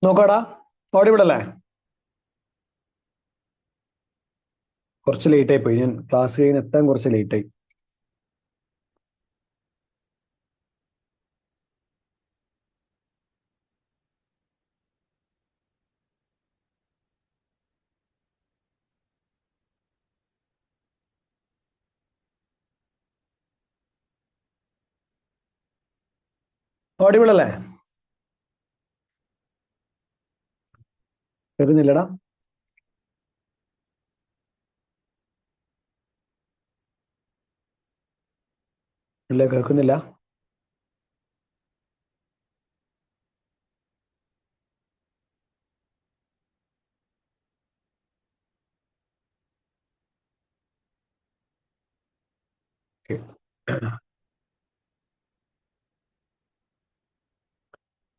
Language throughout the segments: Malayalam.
നോക്കാടാ, ഓഡിബിൾ അല്ലേ? കുറച്ച് ലേറ്റ് ആയി പോയി. ഞാൻ ക്ലാസ് കഴിഞ്ഞ് എത്താൻ കുറച്ച് ലേറ്റ് ആയി. ഓഡിബിൾ അല്ലേ? വരുന്നില്ലടാ. ഇല്ല, കേൾക്കുന്നില്ല. Okay.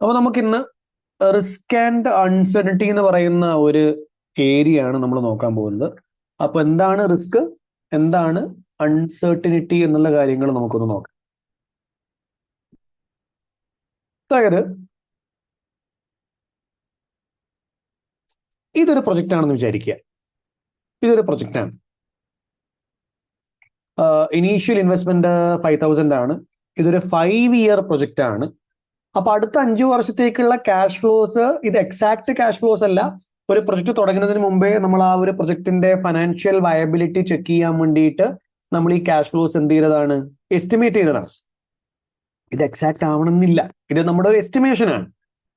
അപ്പൊ നമുക്ക് ഇന്ന് റിസ്ക് ആൻഡ് അൺസർട്ടനിറ്റി എന്ന് പറയുന്ന ഒരു ഏരിയ ആണ് നമ്മൾ നോക്കാൻ പോകുന്നത്. അപ്പൊ എന്താണ് റിസ്ക്, എന്താണ് അൺസർട്ടനിറ്റി എന്നുള്ള കാര്യങ്ങൾ നമുക്കൊന്ന് നോക്കാം. അതായത് ഇതൊരു പ്രൊജക്റ്റ് ആണെന്ന് വിചാരിക്കുക. ഇതൊരു പ്രൊജക്റ്റ് ആണ്. ഇനീഷ്യൽ ഇൻവെസ്റ്റ്മെന്റ് 5,000 ആണ്. ഇതൊരു 5 ഇയർ പ്രൊജക്റ്റ് ആണ്. അപ്പൊ അടുത്ത 5 വർഷത്തേക്കുള്ള ക്യാഷ് ഫ്ലോസ്, ഇത് എക്സാക്ട് ക്യാഷ് ഫ്ലോസ് അല്ല. ഒരു പ്രൊജക്ട് തുടങ്ങുന്നതിന് മുമ്പേ നമ്മൾ ആ ഒരു പ്രൊജക്ടിന്റെ ഫൈനാൻഷ്യൽ വയബിലിറ്റി ചെക്ക് ചെയ്യാൻ വേണ്ടിയിട്ട് നമ്മൾ ഈ ക്യാഷ് ഫ്ലോസ് എന്ത് ചെയ്തതാണ്, എസ്റ്റിമേറ്റ് ചെയ്തതാണ്. ഇത് എക്സാക്ട് ആവണമെന്നില്ല, ഇത് നമ്മുടെ ഒരു എസ്റ്റിമേഷൻ ആണ്.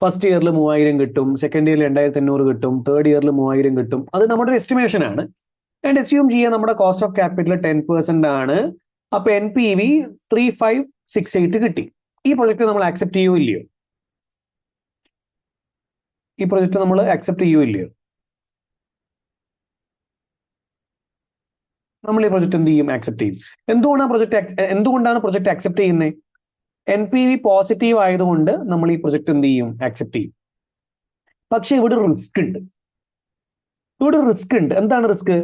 ഫസ്റ്റ് ഇയറിൽ 3000 കിട്ടും, സെക്കൻഡ് ഇയറിൽ 2500 കിട്ടും, തേർഡ് ഇയറിൽ 3000 കിട്ടും. അത് നമ്മുടെ ഒരു എസ്റ്റിമേഷൻ ആണ്. ആൻഡ് അസ്യൂം ചെയ്യാൻ നമ്മുടെ കോസ്റ്റ് ഓഫ് ക്യാപിറ്റൽ 10% ആണ്. അപ്പൊ NPV 3568 കിട്ടി. ഈ പ്രൊജക്ട് നമ്മൾ ആക്സെപ്റ്റ് ചെയ്യോ ഇല്ലയോ? ഈ പ്രൊജക്ട് നമ്മൾ ആക്സെപ്റ്റ് ചെയ്യോ ഇല്ലയോ? നമ്മൾ ഈ പ്രൊജക്ട് എന്ത് ചെയ്യും? ആക്സെപ്റ്റ് ചെയ്യും. എന്തുകൊണ്ടാണ് പ്രൊജക്ട് ആക്സെപ്റ്റ് ചെയ്യുന്നത്? NPV പോസിറ്റീവ് ആയതുകൊണ്ട് നമ്മൾ ഈ പ്രൊജക്ട് എന്ത് ചെയ്യും? ആക്സെപ്റ്റ് ചെയ്യും. പക്ഷെ ഇവിടെ റിസ്ക് ഉണ്ട്. എന്താണ് റിസ്ക്?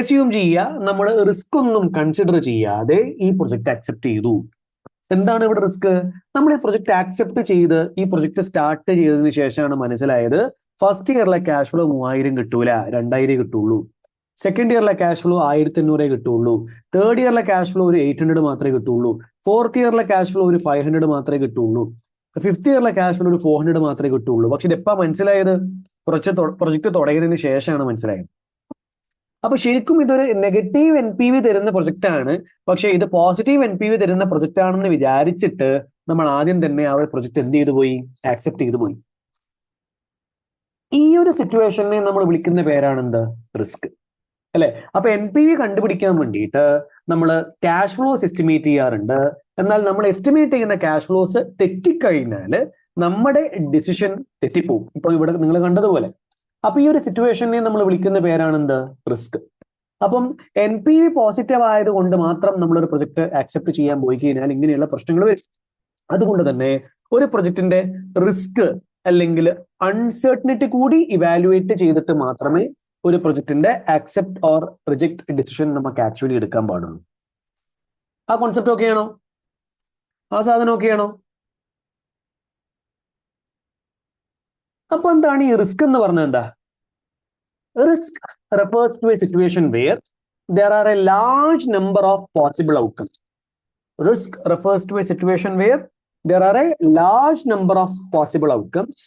അസ്യൂം ചെയ്യുക, നമ്മൾ റിസ്ക് ഒന്നും കൺസിഡർ ചെയ്യാതെ ഈ പ്രൊജക്ട് ആക്സെപ്റ്റ് ചെയ്തു. എന്താണ് ഇവിടെ റിസ്ക്? നമ്മൾ ഈ പ്രൊജക്ട് ആക്സെപ്റ്റ് ചെയ്ത് ഈ പ്രൊജക്ട് സ്റ്റാർട്ട് ചെയ്തതിന് ശേഷമാണ് മനസ്സിലായത് ഫസ്റ്റ് ഇയറിലെ ക്യാഷ് ഫ്ലോ 3000 കിട്ടൂല, 2000 കിട്ടുള്ളൂ. സെക്കൻഡ് ഇയറിലെ ക്യാഷ് ഫ്ലോ 1500 കിട്ടുള്ളൂ. തേർഡ് ഇയറിലെ ക്യാഷ് ഫ്ലോ ഒരു 800 മാത്രമേ കിട്ടുള്ളൂ. ഫോർത്ത് ഇയറിലെ ക്യാഷ് ഫ്ലോ ഒരു 500 മാത്രമേ കിട്ടുള്ളൂ. ഫിഫ്ത് ഇയറിലെ ക്യാഷ് ഫ്ലോ ഒരു 400 മാത്രമേ കിട്ടുള്ളൂ. പക്ഷെ ഇത് എപ്പാ മനസ്സിലായത്? പ്രൊജക്ട് തുടങ്ങിയതിന് ശേഷമാണ് മനസ്സിലായത്. അപ്പൊ ശരിക്കും ഇതൊരു നെഗറ്റീവ് NPV തരുന്ന പ്രൊജക്റ്റ് ആണ്. പക്ഷെ ഇത് പോസിറ്റീവ് NPV തരുന്ന പ്രൊജക്റ്റ് ആണെന്ന് വിചാരിച്ചിട്ട് നമ്മൾ ആദ്യം തന്നെ ആ ഒരു പ്രൊജക്ട് എന്ത് ചെയ്തു പോയി? ആക്സെപ്റ്റ് ചെയ്തു പോയി. ഈ ഒരു സിറ്റുവേഷനെ നമ്മൾ വിളിക്കുന്ന പേരാണ് എന്ത്? റിസ്ക് അല്ലെ? അപ്പൊ NPV കണ്ടുപിടിക്കാൻ വേണ്ടിയിട്ട് നമ്മൾ ക്യാഷ് ഫ്ലോസ് എസ്റ്റിമേറ്റ് ചെയ്യാറുണ്ട്. എന്നാൽ നമ്മൾ എസ്റ്റിമേറ്റ് ചെയ്യുന്ന ക്യാഷ് ഫ്ലോസ് തെറ്റിക്കഴിഞ്ഞാൽ നമ്മുടെ ഡിസിഷൻ തെറ്റിപ്പോവും. ഇപ്പൊ ഇവിടെ നിങ്ങൾ കണ്ടതുപോലെ. അപ്പൊ ഈ ഒരു സിറ്റുവേഷനെ നമ്മൾ വിളിക്കുന്ന പേരാണ് എന്ത്? റിസ്ക്. അപ്പം NPV പോസിറ്റീവ് ആയതുകൊണ്ട് മാത്രം നമ്മളൊരു പ്രൊജക്ട് ആക്സെപ്റ്റ് ചെയ്യാൻ പോയി കഴിഞ്ഞാൽ ഇങ്ങനെയുള്ള പ്രശ്നങ്ങൾ വരും. അതുകൊണ്ട് തന്നെ ഒരു പ്രൊജക്ടിന്റെ റിസ്ക് അല്ലെങ്കിൽ അൺസർട്ടനിറ്റി കൂടി ഇവാലുവേറ്റ് ചെയ്തിട്ട് മാത്രമേ ഒരു പ്രൊജക്ടിന്റെ ആക്സെപ്റ്റ് ഓർ റിജക്ട് ഡിസിഷൻ നമുക്ക് ആക്ച്വലി എടുക്കാൻ പാടുള്ളൂ. ആ കോൺസെപ്റ്റ് ഓക്കെ ആണോ? ആ സാധനം ഓക്കെ ആണോ? അപ്പൊ എന്താണ് ഈ റിസ്ക് എന്ന് പറഞ്ഞത്? എന്താ risk? refers to a situation where there are a large number of possible outcomes. Risk refers to a situation where there are a large number of possible outcomes.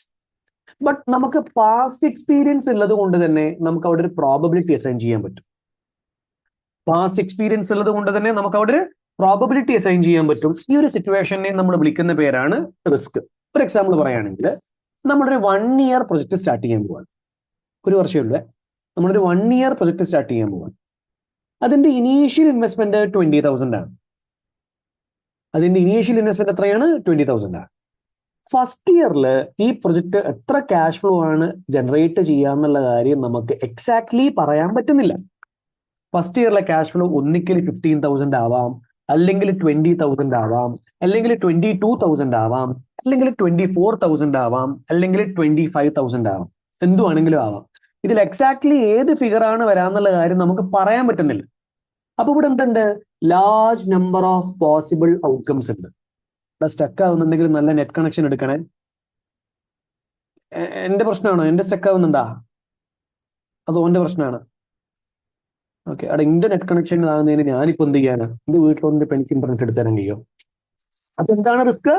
But നമുക്ക് പാസ്റ്റ് എക്സ്പീരിയൻസ് ഉള്ളത് കൊണ്ട് തന്നെ നമുക്ക് അവിടെ ഒരു പ്രോബബിലിറ്റി അസൈൻ ചെയ്യാൻ പറ്റും. പാസ്റ്റ് എക്സ്പീരിയൻസ് ഉള്ളത് കൊണ്ട് തന്നെ നമുക്ക് അവിടെ ഒരു പ്രോബബിലിറ്റി അസൈൻ ചെയ്യാൻ പറ്റും. ഈ ഒരു സിറ്റുവേഷനെ നമ്മൾ വിളിക്കുന്ന പേരാണ് റിസ്ക്. ഒരു എക്സാമ്പിൾ പറയുകയാണെങ്കിൽ, നമ്മളൊരു 1 ഇയർ പ്രൊജക്ട് സ്റ്റാർട്ട് ചെയ്യാൻ പോവാണ്. ഒരു വർഷമുള്ള നമ്മളൊരു 1 ഇയർ പ്രൊജക്ട് സ്റ്റാർട്ട് ചെയ്യാൻ പോവാണ്. അതിന്റെ ഇനീഷ്യൽ ഇൻവെസ്റ്റ്മെന്റ് 20,000 ആണ്. അതിന്റെ ഇനീഷ്യൽ ഇൻവെസ്റ്റ്മെന്റ് എത്രയാണ്? 20,000 ആണ്. ഫസ്റ്റ് ഇയറിൽ ഈ പ്രൊജക്ട് എത്ര ക്യാഷ് ഫ്ലോ ആണ് ജനറേറ്റ് ചെയ്യാന്നുള്ള കാര്യം നമുക്ക് എക്സാക്ട്ലി പറയാൻ പറ്റുന്നില്ല. ഫസ്റ്റ് ഇയറിലെ ക്യാഷ് ഫ്ലോ ഒന്നിക്കൽ 15,000 ആവാം, അല്ലെങ്കിൽ 20,000 ആവാം, അല്ലെങ്കിൽ 22,000 ആവാം, അല്ലെങ്കിൽ 24,000 ആവാം, അല്ലെങ്കിൽ 25,000 ആവാം. എന്തുവാണെങ്കിലും ആവാം. ഇതിൽ എക്സാക്ട്ലി ഏത് ഫിഗർ ആണ് വരാന്നുള്ള കാര്യം നമുക്ക് പറയാൻ പറ്റുന്നില്ല. അപ്പൊ ഇവിടെ എന്തുണ്ട്? Large number of possible outcomes ഉണ്ട്. സ്റ്റക്ക് ആവുന്നുണ്ടെങ്കിൽ നല്ല നെറ്റ് കണക്ഷൻ എടുക്കണേ. എന്റെ പ്രശ്നമാണോ? എന്റെ സ്റ്റക്ക് ആവുന്നുണ്ടാ? അത് ഓന്റെ പ്രശ്നമാണ്. ഓക്കെ, അവിടെ ഇന്റർനെറ്റ് കണക്ഷൻ ആകുന്നതിന് ഞാനിപ്പോ എന്ത് ചെയ്യാനാ? എന്റെ വീട്ടിൽ വന്നിട്ട് എനിക്ക് ഇന്റർനെറ്റ് എടുത്ത് തരാൻ കഴിയോ? അപ്പൊ എന്താണ് risk?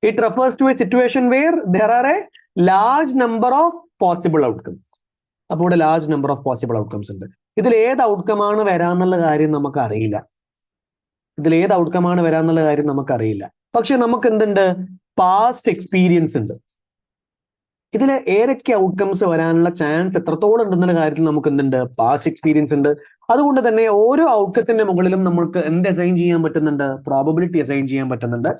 It refers to a situation where there are a large number of possible outcomes. അപ്പോൾ ഇവിടെ large number of possible outcomes ഉണ്ട്. ഇതിൽ ഏത് ഔട്ട്കമാണ് വരാന്നുള്ള കാര്യം നമുക്ക് അറിയില്ല. പക്ഷെ നമുക്ക് എന്തുണ്ട്? പാസ്റ്റ് എക്സ്പീരിയൻസ് ഉണ്ട്. ഇതിൽ ഏതൊക്കെ ഔട്ട്കംസ് വരാനുള്ള ചാൻസ് എത്രത്തോളം ഉണ്ടെന്നുള്ള കാര്യത്തിൽ നമുക്ക് എന്തുണ്ട്? പാസ്റ്റ് എക്സ്പീരിയൻസ് ഉണ്ട്. അതുകൊണ്ട് തന്നെ ഓരോ ഔട്ട്കത്തിന്റെ മുകളിലും നമുക്ക് എന്ത് അസൈൻ ചെയ്യാൻ പറ്റുന്നുണ്ട്? പ്രോബബിലിറ്റി അസൈൻ ചെയ്യാൻ പറ്റുന്നുണ്ട്.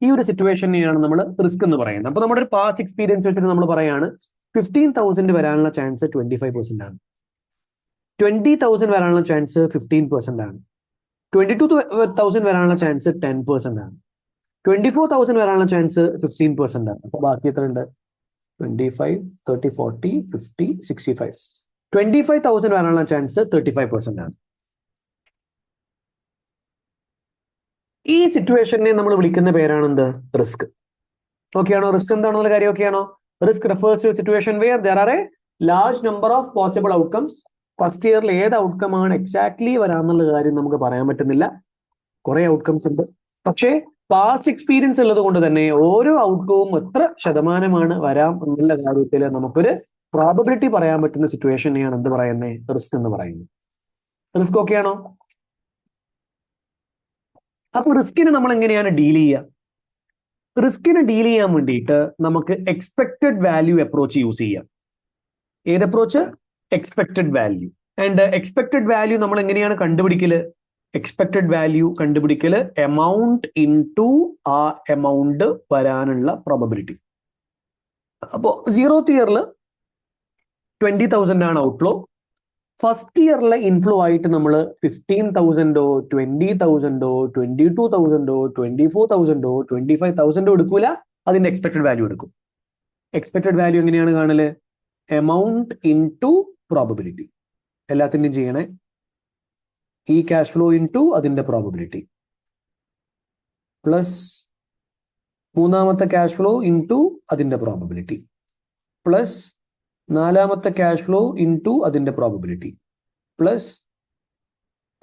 ഈ ഒരു സിറ്റുവേഷനെയാണ് നമ്മൾ റിസ്ക് എന്ന് പറയുന്നത്. അപ്പൊ നമ്മുടെ ഒരു പാസ്റ്റ് എക്സ്പീരിയൻസ് വെച്ചിട്ട് നമ്മൾ പറയാണ് 15,000 വരാനുള്ള ചാൻസ് 25% ആണ്. 20,000 വരാനുള്ള ചാൻസ് 15% ആണ്. 22,000 വരാനുള്ള ചാൻസ് 10% ആണ്. 24,000 വരാനുള്ള ചാൻസ് 15% ആണ്. അപ്പൊ ബാക്കി എത്ര ഉണ്ട്? 25, 30, 40, 50, 65. 25,000 വരാനുള്ള ചാൻസ് 35% ആണ്. ഈ സിറ്റുവേഷനെ നമ്മൾ വിളിക്കുന്ന പേരാണ് എന്ത്? റിസ്ക്. ഓക്കെയാണോ? റിസ്ക് എന്താണെന്നുള്ള കാര്യം ഓക്കെയാണോ? Risk refers to situation where there are a large number of possible outcomes. First ഇയറിൽ ഏത് ഔട്ട്കം ആണ് എക്സാക്ട്ലി വരാന്നുള്ള കാര്യം നമുക്ക് പറയാൻ പറ്റുന്നില്ല. കുറെ ഔട്ട്കംസ് ഉണ്ട്. പക്ഷേ പാസ്റ്റ് എക്സ്പീരിയൻസ് ഉള്ളത് കൊണ്ട് തന്നെ ഓരോ ഔട്ട്കവും എത്ര ശതമാനമാണ് വരാം എന്നുള്ള കാര്യത്തിൽ നമുക്കൊരു പ്രോബബിലിറ്റി പറയാൻ പറ്റുന്ന സിറ്റുവേഷനെയാണ് എന്ത് പറയുന്നത്? റിസ്ക് എന്ന് പറയുന്നത്. റിസ്ക് ഓക്കെയാണോ? അപ്പൊ റിസ്കിനെ നമ്മൾ എങ്ങനെയാണ് ഡീൽ ചെയ്യുക? റിസ്കിനെ ഡീൽ ചെയ്യാൻ വേണ്ടിയിട്ട് നമുക്ക് എക്സ്പെക്റ്റഡ് വാല്യൂ അപ്രോച്ച് യൂസ് ചെയ്യാം. ഏത് approach? Expected value. And expected value നമ്മൾ എങ്ങനെയാണ് കണ്ടുപിടിക്കല്? എക്സ്പെക്റ്റഡ് വാല്യൂ കണ്ടുപിടിക്കല് എമൗണ്ട് ഇൻടു ആ എമൗണ്ട് വരാനുള്ള പ്രോബബിലിറ്റി. അപ്പോ 0th ഇയറിൽ 20,000 ആണ് ഔട്ട്ഫ്ലോ. ഫസ്റ്റ് ഇയറിലെ ഇൻഫ്ലോ ആയിട്ട് നമ്മൾ 15,000 20,000 22,000 24,000 25,000 എടുക്കൂല, അതിന്റെ എക്സ്പെക്റ്റഡ് വാല്യൂ എടുക്കും. എക്സ്പെക്റ്റഡ് വാല്യൂ എങ്ങനെയാണ് കാണല്? Amount into probability. എല്ലാത്തിൻ്റെയും ചെയ്യണേ. ഈ ക്യാഷ് ഫ്ലോ ഇൻടു അതിന്റെ പ്രോബബിലിറ്റി പ്ലസ് മൂന്നാമത്തെ ക്യാഷ് ഫ്ലോ ഇൻടു അതിന്റെ പ്രോബബിലിറ്റി പ്ലസ് നാലാമത്തെ ക്യാഷ് ഫ്ലോ ഇൻടു അതിന്റെ പ്രോബബിലിറ്റി പ്ലസ്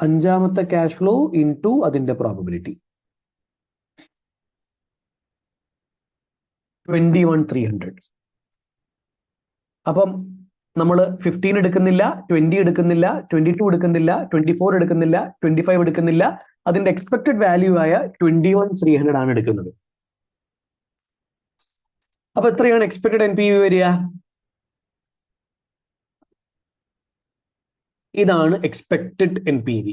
അഞ്ചാമത്തെ ക്യാഷ് ഫ്ലോ ഇൻടു അതിന്റെ പ്രോബബിലിറ്റി 21,300. അപ്പം നമ്മൾ 15 എടുക്കുന്നില്ല, 20 എടുക്കുന്നില്ല, 22 എടുക്കുന്നില്ല, 24 എടുക്കുന്നില്ല, 25 എടുക്കുന്നില്ല. അതിന്റെ എക്സ്പെക്റ്റഡ് വാല്യൂ ആയ 21,300 ആണ് എടുക്കുന്നത്. അപ്പൊ എത്രയാണ് എക്സ്പെക്റ്റഡ് NPV വരിക? ഇതാണ് എക്സ്പെക്റ്റഡ് NPV.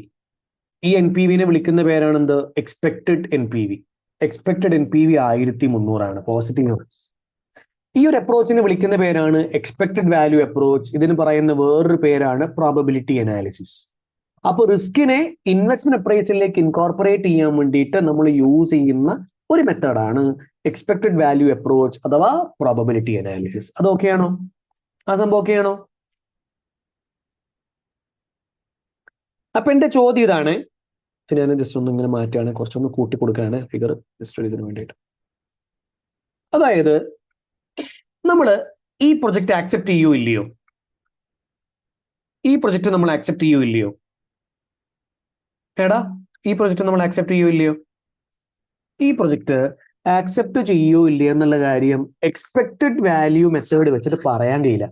ഈ NPVനെ വിളിക്കുന്ന പേരാണ് എന്ത്? Expected NPV. എക്സ്പെക്റ്റഡ് NPV 1,300 ആണ്. പോസിറ്റീവ്. ഈ ഒരു അപ്രോച്ചിനെ വിളിക്കുന്ന പേരാണ് എക്സ്പെക്റ്റഡ് വാല്യൂ അപ്രോച്ച്. ഇതിന് പറയുന്ന വേറൊരു പേരാണ് പ്രോബബിലിറ്റി അനാലിസിസ്. അപ്പൊ റിസ്കിനെ ഇൻവെസ്റ്റ്മെന്റ് അപ്രൈസലിലേക്ക് ഇൻകോർപ്പറേറ്റ് ചെയ്യാൻ വേണ്ടിയിട്ട് നമ്മൾ യൂസ് ചെയ്യുന്ന ഒരു മെത്തേഡാണ് എക്സ്പെക്റ്റഡ് വാല്യൂ അപ്രോച്ച് അഥവാ പ്രോബബിലിറ്റി അനാലിസിസ്. അത് ഓക്കെയാണോ? ആ സംഭവം ഓക്കെയാണോ? അപ്പൊ എന്റെ ചോദ്യം ഇതാണ്. ഞാൻ ജസ്റ്റ് ഒന്ന് ഇങ്ങനെ മാറ്റുകയാണ്, കുറച്ചൊന്ന് കൂട്ടി കൊടുക്കുകയാണ് ഫിഗർ ജസ്റ്റ് ഇതിന് വേണ്ടിയിട്ട്. അതായത് നമ്മൾ ഈ പ്രൊജക്റ്റ് ആക്സെപ്റ്റ് ചെയ്യോ ഇല്ലയോ? ഈ പ്രൊജക്റ്റ് നമ്മൾ ആക്സെപ്റ്റ് ചെയ്യോ ഇല്ലയോ? എടാ, ഈ പ്രൊജക്റ്റ് നമ്മൾ ആക്സെപ്റ്റ് ചെയ്യോ ഇല്ലയോ? ഈ പ്രൊജക്റ്റ് ആക്സെപ്റ്റ് ചെയ്യോ ഇല്ലയോ എന്നുള്ള കാര്യം എക്സ്പെക്റ്റഡ് വാല്യൂ മെത്തേഡ് വെച്ചിട്ട് പറയാൻ കഴിയില്ല.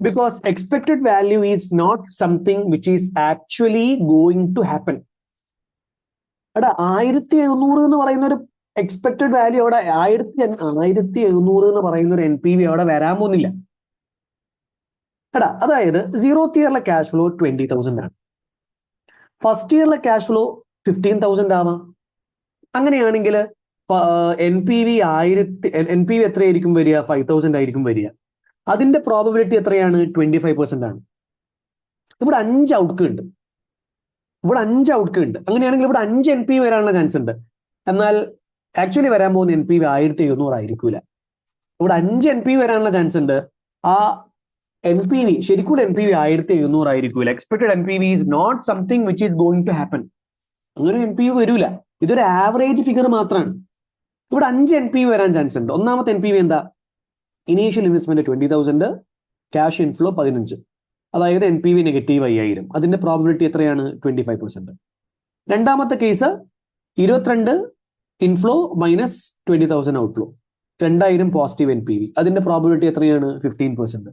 Because expected value is not something which is actually going to happen. എടാ, 1,700 എന്ന് പറയുന്ന ഒരു എക്സ്പെക്റ്റഡ് വാല്യൂ അവിടെ 1,700 എന്ന് പറയുന്ന ഒരു NPV അവിടെ വരാൻ പോകുന്നില്ല. എടാ, അതായത് 0th ഇയറിലെ ക്യാഷ് ഫ്ലോ 20,000 ആണ്. ഫസ്റ്റ് ഇയറിലെ ക്യാഷ് ഫ്ലോ 15,000 ആവാം. അങ്ങനെയാണെങ്കിൽ NPV എത്രയായിരിക്കും വരിക? 5,000 ആയിരിക്കും വരിക. അതിന്റെ പ്രോബബിലിറ്റി എത്രയാണ്? 25% ആണ്. ഇവിടെ 5 ഔട്ട്കം ഉണ്ട്. അങ്ങനെയാണെങ്കിൽ ഇവിടെ 5 NPV വരാനുള്ള ചാൻസ് ഉണ്ട്. എന്നാൽ ആക്ച്വലി വരാൻ പോകുന്ന NPV 1,700 ആയിരിക്കൂല. ഇവിടെ 5 NPV വരാനുള്ള ചാൻസ് ഉണ്ട്. ആ NPV ശരിക്കും NPV 1,700 ആയിരിക്കൂല. Expected NPV is not something which is going to happen. അങ്ങനെ ഒരു NPV വരൂല. ഇതൊരു ആവറേജ് ഫിഗർ മാത്രമാണ്. ഇവിടെ 5 NPV വരാൻ ചാൻസ് ഉണ്ട്. ഒന്നാമത്തെ NPV എന്താ? ഇനീഷ്യൽ ഇൻവെസ്റ്റ്മെന്റ് 20,000, ക്യാഷ് ഇൻഫ്ലോ 15, അതായത് NPV നെഗറ്റീവ് 5,000. അതിന്റെ പ്രോബിലിറ്റി എത്രയാണ്? 25%. രണ്ടാമത്തെ case 22 inflow minus 20,000 outflow, 2,000 positive NPV. അതിന്റെ പ്രോബിലിറ്റി എത്രയാണ്? 15%.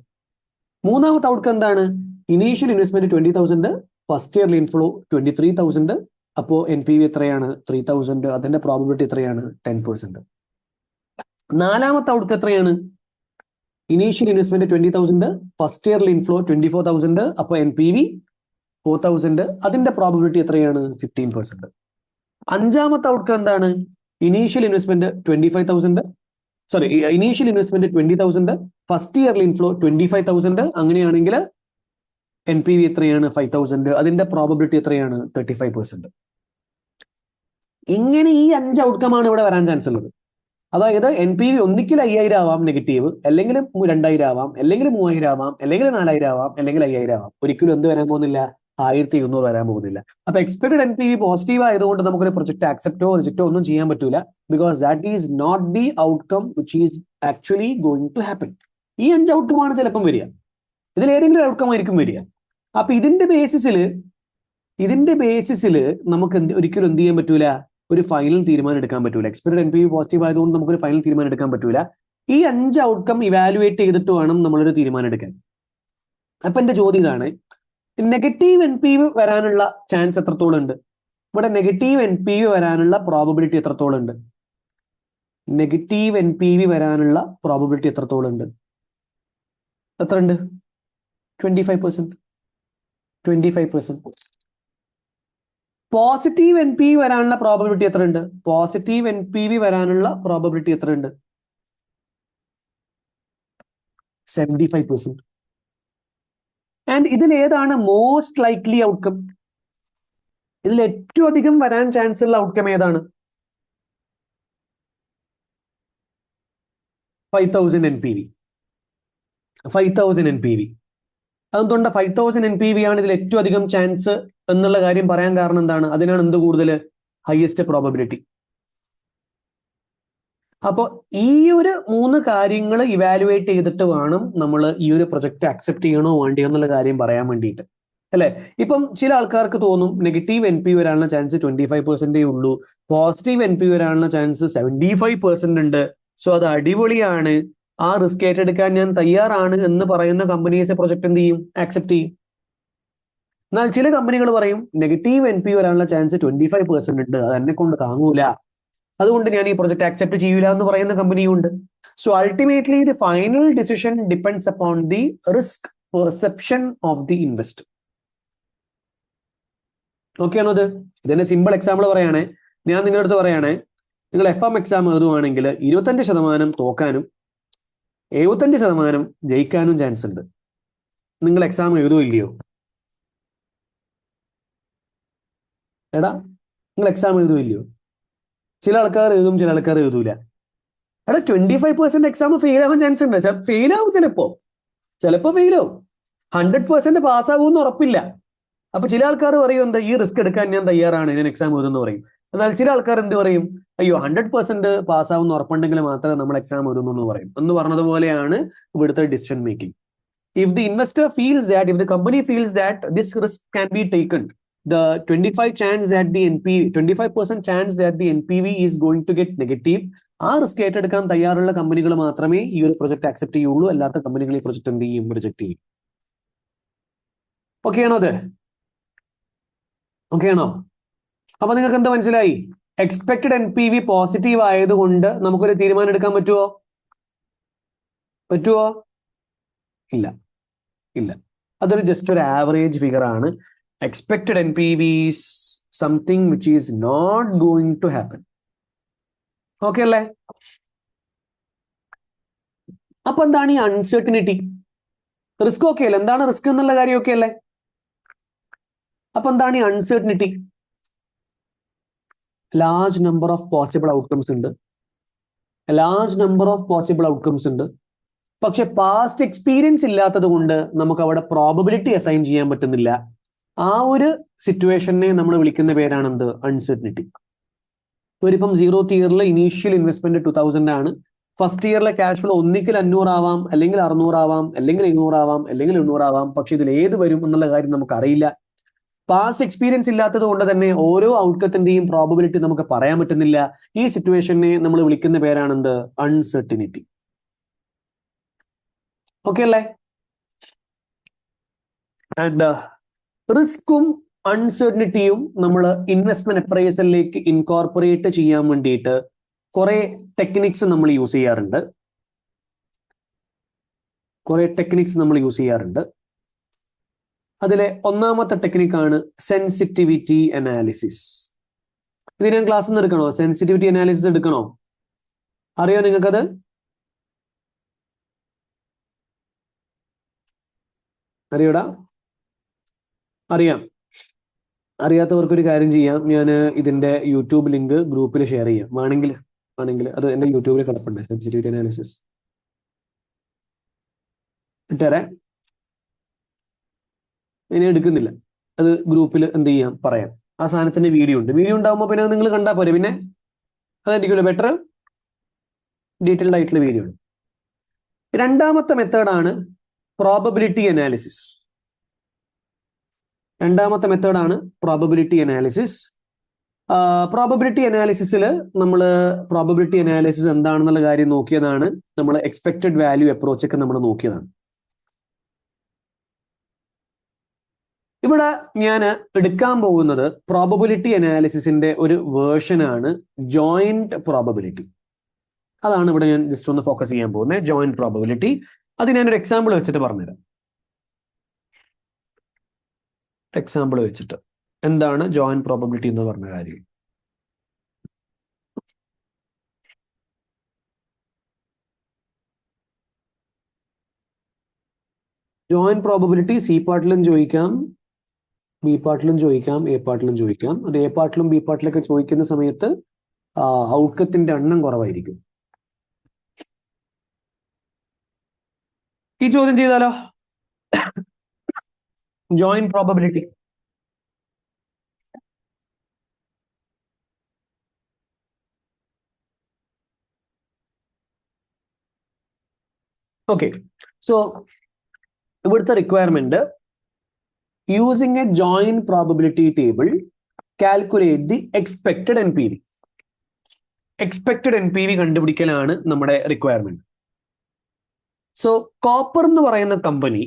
മൂന്നാമത്തെ ഔട്ട്കം എന്താണ്? Initial investment 20,000, first year inflow 23,000, അപ്പോ NPV എത്രയാണ്? 3,000. അതിന്റെ പ്രോബിലിറ്റി എത്രയാണ്? 10%. നാലാമത്തെ ഔട്ട്കം എത്രയാണ്? Initial investment 20,000, first year inflow 24,000, അപ്പൊ NPV 4,000. അതിന്റെ പ്രോബിലിറ്റി എത്രയാണ്? 15%. അഞ്ചാമത്തെ ഔട്ട്കം എന്താണ്? Initial investment 25,000, initial investment 20,000, first year inflow 25,000. അങ്ങനെയാണെങ്കിൽ NPV എത്രയാണ്? 5,000. അതിന്റെ പ്രോബിലിറ്റി എത്രയാണ്? 35%. ഇങ്ങനെ ഈ 5 ഔട്ട്കമാണ് ഇവിടെ വരാൻ ചാൻസ് ഉള്ളത്. അതായത് NPV ഒന്നിക്കൽ 5,000 ആവാം നെഗറ്റീവ്, അല്ലെങ്കിൽ 2,000 ആവാം, അല്ലെങ്കിൽ 3,000 ആവാം, അല്ലെങ്കിൽ 4,000 ആവാം, അല്ലെങ്കിൽ 5,000 ആവാം. ഒരിക്കലും എന്ത് വരാൻ പോകുന്നില്ല? 1,200 വരാൻ പോകുന്നില്ല. അപ്പൊ എക്സ്പെക്ടഡ് NPV പോസിറ്റീവ് ആയതുകൊണ്ട് നമുക്കൊരു പ്രൊജക്ട് ആക്സെപ്റ്റോ റിജക്റ്റോ ഒന്നും ചെയ്യാൻ പറ്റൂല. Because that is not the outcome which is actually going to happen. ഈ 5 ഔട്ട്കമാണ് ചിലപ്പം വരിക. ഇതിലേതെങ്കിലും ഔട്ട്കം ആയിരിക്കും വരിക. അപ്പൊ ഇതിന്റെ ബേസിസിൽ നമുക്ക് ഒരിക്കലും എന്ത് ചെയ്യാൻ പറ്റൂല? ഒരു ഫൈനൽ തീരുമാനം എടുക്കാൻ പറ്റൂല. എക്സ്പെക്ടഡ് NPV പോസിറ്റീവ് ആയതുകൊണ്ട് നമുക്കൊരു ഫൈനൽ തീരുമാനം എടുക്കാൻ പറ്റൂല. ഈ 5 ഔട്ട്കം ഇവാലുവേറ്റ് ചെയ്തിട്ട് വേണം നമ്മളൊരു തീരുമാനം എടുക്കാൻ. അപ്പൊ എന്റെ ചോദ്യം ഇതാണ്, നെഗറ്റീവ് NPV വരാനുള്ള ചാൻസ് എത്രത്തോളം ഉണ്ട്? ഇവിടെ നെഗറ്റീവ് NPV വരാനുള്ള പ്രോബബിലിറ്റി എത്രത്തോളം ഉണ്ട്? നെഗറ്റീവ് NPV വരാനുള്ള പ്രോബബിലിറ്റി എത്രത്തോളം ഉണ്ട്? എത്ര ഉണ്ട്? 25%. 25%. പോസിറ്റീവ് NPV വരാനുള്ള പ്രോബബിലിറ്റി എത്ര ഉണ്ട്? പോസിറ്റീവ് NPV വരാനുള്ള പ്രോബബിലിറ്റി എത്ര ഉണ്ട്? 75%. ആൻഡ് ഇതിൽ ഏതാണ് മോസ്റ്റ് ലൈക്ലി ഔട്ട്കം? ഇതിൽ ഏറ്റവും അധികം വരാൻ ചാൻസ് ഉള്ള ഔട്ട്കം ഏതാണ്? 5,000 NPV. 5,000 NPV. അതുകൊണ്ട് 5,000 NPV ആണ് ഇതിൽ ഏറ്റവും അധികം ചാൻസ് എന്നുള്ള കാര്യം പറയാൻ കാരണം എന്താണ്? അതിനാണ് എന്ത് കൂടുതൽ? Highest probability. അപ്പോൾ ഈ ഒരു 3 കാര്യങ്ങൾ ഇവാലുവേറ്റ് ചെയ്തിട്ട് വേണം നമ്മൾ ഈ ഒരു പ്രൊജക്ട് അക്സെപ്റ്റ് ചെയ്യണോ വേണ്ടിയോ എന്നുള്ള കാര്യം പറയാൻ വേണ്ടിയിട്ട്, അല്ലെ? ഇപ്പം ചില ആൾക്കാർക്ക് തോന്നും നെഗറ്റീവ് NPV വരാനുള്ള ചാൻസ് 25% ഉള്ളൂ, പോസിറ്റീവ് NPV വരാനുള്ള ചാൻസ് 75% ഉണ്ട്. സോ അത് അടിപൊളിയാണ്, ആ റിസ്ക് ഏറ്റെടുക്കാൻ ഞാൻ തയ്യാറാണ് എന്ന് പറയുന്ന കമ്പനീസ് പ്രൊജക്ട് എന്ത് ചെയ്യും? ആക്സെപ്റ്റ് ചെയ്യും. എന്നാൽ ചില കമ്പനികൾ പറയും നെഗറ്റീവ് NPV വരാനുള്ള ചാൻസ് 25% ഉണ്ട്, അത് എന്നെ കൊണ്ട് താങ്ങൂല, അതുകൊണ്ട് ഞാൻ ഈ പ്രൊജക്ട് ആക്സെപ്റ്റ് ചെയ്യൂല എന്ന് പറയുന്ന കമ്പനിയും ഉണ്ട്. So ultimately the final decision depends upon the risk perception of the investor. Okay ആണോ? ഇതിന്റെ സിമ്പിൾ എക്സാമ്പിൾ പറയുകയാണെ, ഞാൻ നിങ്ങളുടെ അടുത്ത് പറയുകയാണെ, നിങ്ങൾ FM എക്സാം എഴുതുവാണെങ്കിൽ 25% തോക്കാനും 75% ജയിക്കാനും ചാൻസ് ഉണ്ട്. നിങ്ങൾ എക്സാം എഴുതുകയില്ലയോ? എടാ, നിങ്ങൾ എക്സാം എഴുതുകയില്ലയോ? ചില ആൾക്കാർ എഴുതും, ചില ആൾക്കാർ എഴുതൂല. എടാ, 25% എക്സാം ഫെയിൽ ആവാൻ ചാൻസ് ഉണ്ട്. ഫെയിൽ ആവും, ചിലപ്പോ ഫെയിൽ ആവും. 100% പാസ്സാകുമെന്ന് ഉറപ്പില്ല. അപ്പൊ ചില ആൾക്കാർ പറയും എന്താ, ഈ റിസ്ക് എടുക്കാൻ ഞാൻ തയ്യാറാണ്, ഞാൻ എക്സാം എഴുതുമെന്ന് പറയും. എന്നാൽ ചില ആൾക്കാർ എന്ത് പറയും? അയ്യോ, 100% പാസ്സാവുന്ന ഉറപ്പുണ്ടെങ്കിൽ മാത്രമേ നമ്മൾ എക്സാം എഴുതുന്നു എന്ന് പറയും. എന്ന് പറഞ്ഞതുപോലെയാണ് ഇവിടുത്തെ decision making. If the investor feels that, if the company feels that this risk can be taken, the 25% chance that the NPV is going to get negative, ആ റിസ്ക് ഏറ്റെടുക്കാൻ തയ്യാറുള്ള കമ്പനികൾ മാത്രമേ ഈ ഒരു പ്രൊജക്ട് ആക്സെപ്റ്റ് ചെയ്യുള്ളൂ. അല്ലാത്ത കമ്പനികൾ ഈ പ്രൊജക്ട് എന്ത് ചെയ്യും? റിജക്ട് ചെയ്യും. ഓക്കെ ആണോ? ഓക്കെ ആണോ? അപ്പൊ നിങ്ങൾക്ക് എന്താ മനസ്സിലായി? എക്സ്പെക്ടഡ് NPV പോസിറ്റീവ് ആയതുകൊണ്ട് നമുക്കൊരു തീരുമാനം എടുക്കാൻ പറ്റുമോ? ഇല്ല. അതൊരു ജസ്റ്റ് ഒരു ആവറേജ് ഫിഗർ ആണ്. Expected NPV is something which is not going to happen. Okay അല്ലേ? അപ്പൊ എന്താണ് ഈ അൺസർട്ടനിറ്റി? റിസ്ക് ഓക്കെ അല്ലേ? എന്താണ് റിസ്ക് എന്നുള്ള കാര്യം ഓക്കെ അല്ലേ? അപ്പൊ എന്താണ് ഈ uncertainty? Large number of possible outcomes ഉണ്ട്. പക്ഷെ പാസ്റ്റ് എക്സ്പീരിയൻസ് ഇല്ലാത്തത് കൊണ്ട് നമുക്ക് അവിടെ പ്രോബബിലിറ്റി അസൈൻ ചെയ്യാൻ പറ്റുന്നില്ല. ആ ഒരു സിറ്റുവേഷനെ നമ്മൾ വിളിക്കുന്ന പേരാണ് എന്ത്? അൺസർട്ടനിറ്റി. ഒരിപ്പം 0th ഇയറിൽ ഇനീഷ്യൽ ഇൻവെസ്റ്റ്മെന്റ് 2,000 ആണ്, ഫസ്റ്റ് ഇയറിലെ ക്യാഷ് ഫ്ലോ ഒന്നിക്കൽ 500 ആവാം, അല്ലെങ്കിൽ 600 ആവാം, അല്ലെങ്കിൽ 700 ആവാം, അല്ലെങ്കിൽ 800 ആവാം. പക്ഷെ ഇതിൽ ഏത് വരും എന്നുള്ള കാര്യം നമുക്ക് അറിയില്ല. പാസ്റ്റ് എക്സ്പീരിയൻസ് ഇല്ലാത്തത് കൊണ്ട് തന്നെ ഓരോ ഔട്ട്കത്തിന്റെയും പ്രോബബിലിറ്റി നമുക്ക് പറയാൻ പറ്റുന്നില്ല. ഈ സിറ്റുവേഷനെ നമ്മൾ വിളിക്കുന്ന പേരാണ് എന്ത്? അൺസർട്ടിനിറ്റി. ഓക്കെ അല്ലേ? ആൻഡ് റിസ്ക്കും അൺസർട്ടിനിറ്റിയും നമ്മൾ ഇൻവെസ്റ്റ്മെന്റ് അപ്രൈസലിലേക്ക് ഇൻകോർപ്പറേറ്റ് ചെയ്യാൻ വേണ്ടിയിട്ട് കുറെ ടെക്നിക്സ് നമ്മൾ യൂസ് ചെയ്യാറുണ്ട്. അതിലെ ഒന്നാമത്തെ ടെക്നിക്കാണ് സെൻസിറ്റിവിറ്റി അനാലിസിസ്. ഇത് ഞാൻ ക്ലാസ്സിൽ നിന്ന് എടുക്കണോ? സെൻസിറ്റിവിറ്റി അനാലിസിസ് എടുക്കണോ? അറിയോ നിങ്ങൾക്കത്? അറിയോടാ? അറിയാം. അറിയാത്തവർക്കൊരു കാര്യം ചെയ്യാം, ഞാൻ ഇതിന്റെ യൂട്യൂബ് ലിങ്ക് ഗ്രൂപ്പിൽ ഷെയർ ചെയ്യാം. വേണമെങ്കിൽ അത് എന്റെ യൂട്യൂബിൽ കിടപ്പുണ്ട്, സെൻസിറ്റിവിറ്റി അനാലിസിസ്. ഇട്ടേരെ, ഇനി എടുക്കുന്നില്ല, അത് ഗ്രൂപ്പിൽ എന്ത് ചെയ്യാം പറയാം. ആ സാധനത്തിന്റെ വീഡിയോ ഉണ്ടാകുമ്പോൾ പിന്നെ നിങ്ങൾ കണ്ടാൽ പോരെ, പിന്നെ അതായിരിക്കുമല്ലോ ബെറ്റർ. ഡീറ്റെയിൽഡ് ആയിട്ടുള്ള വീഡിയോ ഉണ്ട്. രണ്ടാമത്തെ മെത്തേഡാണ് പ്രോബബിലിറ്റി അനാലിസിസ്. പ്രോബബിലിറ്റി അനാലിസിസിൽ നമ്മൾ പ്രോബബിലിറ്റി അനാലിസിസ് എന്താണെന്നുള്ള കാര്യം നോക്കിയതാണ്. നമ്മൾ എക്സ്പെക്റ്റഡ് വാല്യൂ അപ്രോച്ച് ഒക്കെ നമ്മൾ നോക്കിയതാണ്. ഇവിടെ ഞാൻ എടുക്കാൻ പോകുന്നത് പ്രോബബിലിറ്റി അനാലിസിസിന്റെ ഒരു വേർഷനാണ് ജോയിന്റ് പ്രോബബിലിറ്റി. അതാണ് ഇവിടെ ഞാൻ ജസ്റ്റ് ഒന്ന് ഫോക്കസ് ചെയ്യാൻ പോകുന്നത്, ജോയിന്റ് പ്രോബബിലിറ്റി. അത് ഞാനൊരു എക്സാമ്പിൾ വെച്ചിട്ട് പറഞ്ഞുതരാം. എന്താണ് ജോയിന്റ് പ്രോബബിലിറ്റി എന്ന് പറഞ്ഞ കാര്യം. ജോയിന്റ് പ്രോബബിലിറ്റി സി പാർട്ടിലും ചോദിക്കാം, ബി പാർട്ടിലും ചോദിക്കാം, എ പാർട്ടിലും ചോദിക്കാം. അത് എ പാർട്ടിലും ബി പാർട്ടിലൊക്കെ ചോദിക്കുന്ന സമയത്ത് ഔട്ട്കത്തിന്റെ എണ്ണം കുറവായിരിക്കും. ഈ ചോദ്യം ചെയ്താലോ? Joint probability. ഓക്കെ, സോ ഇവിടുത്തെ requirement, using a joint probability table, calculate the expected NPV. Expected NPV കണ്ടുപിടിക്കലാണ് നമ്മുടെ റിക്വയർമെന്റ്. സോ കോപ്പർ എന്ന് പറയുന്ന കമ്പനി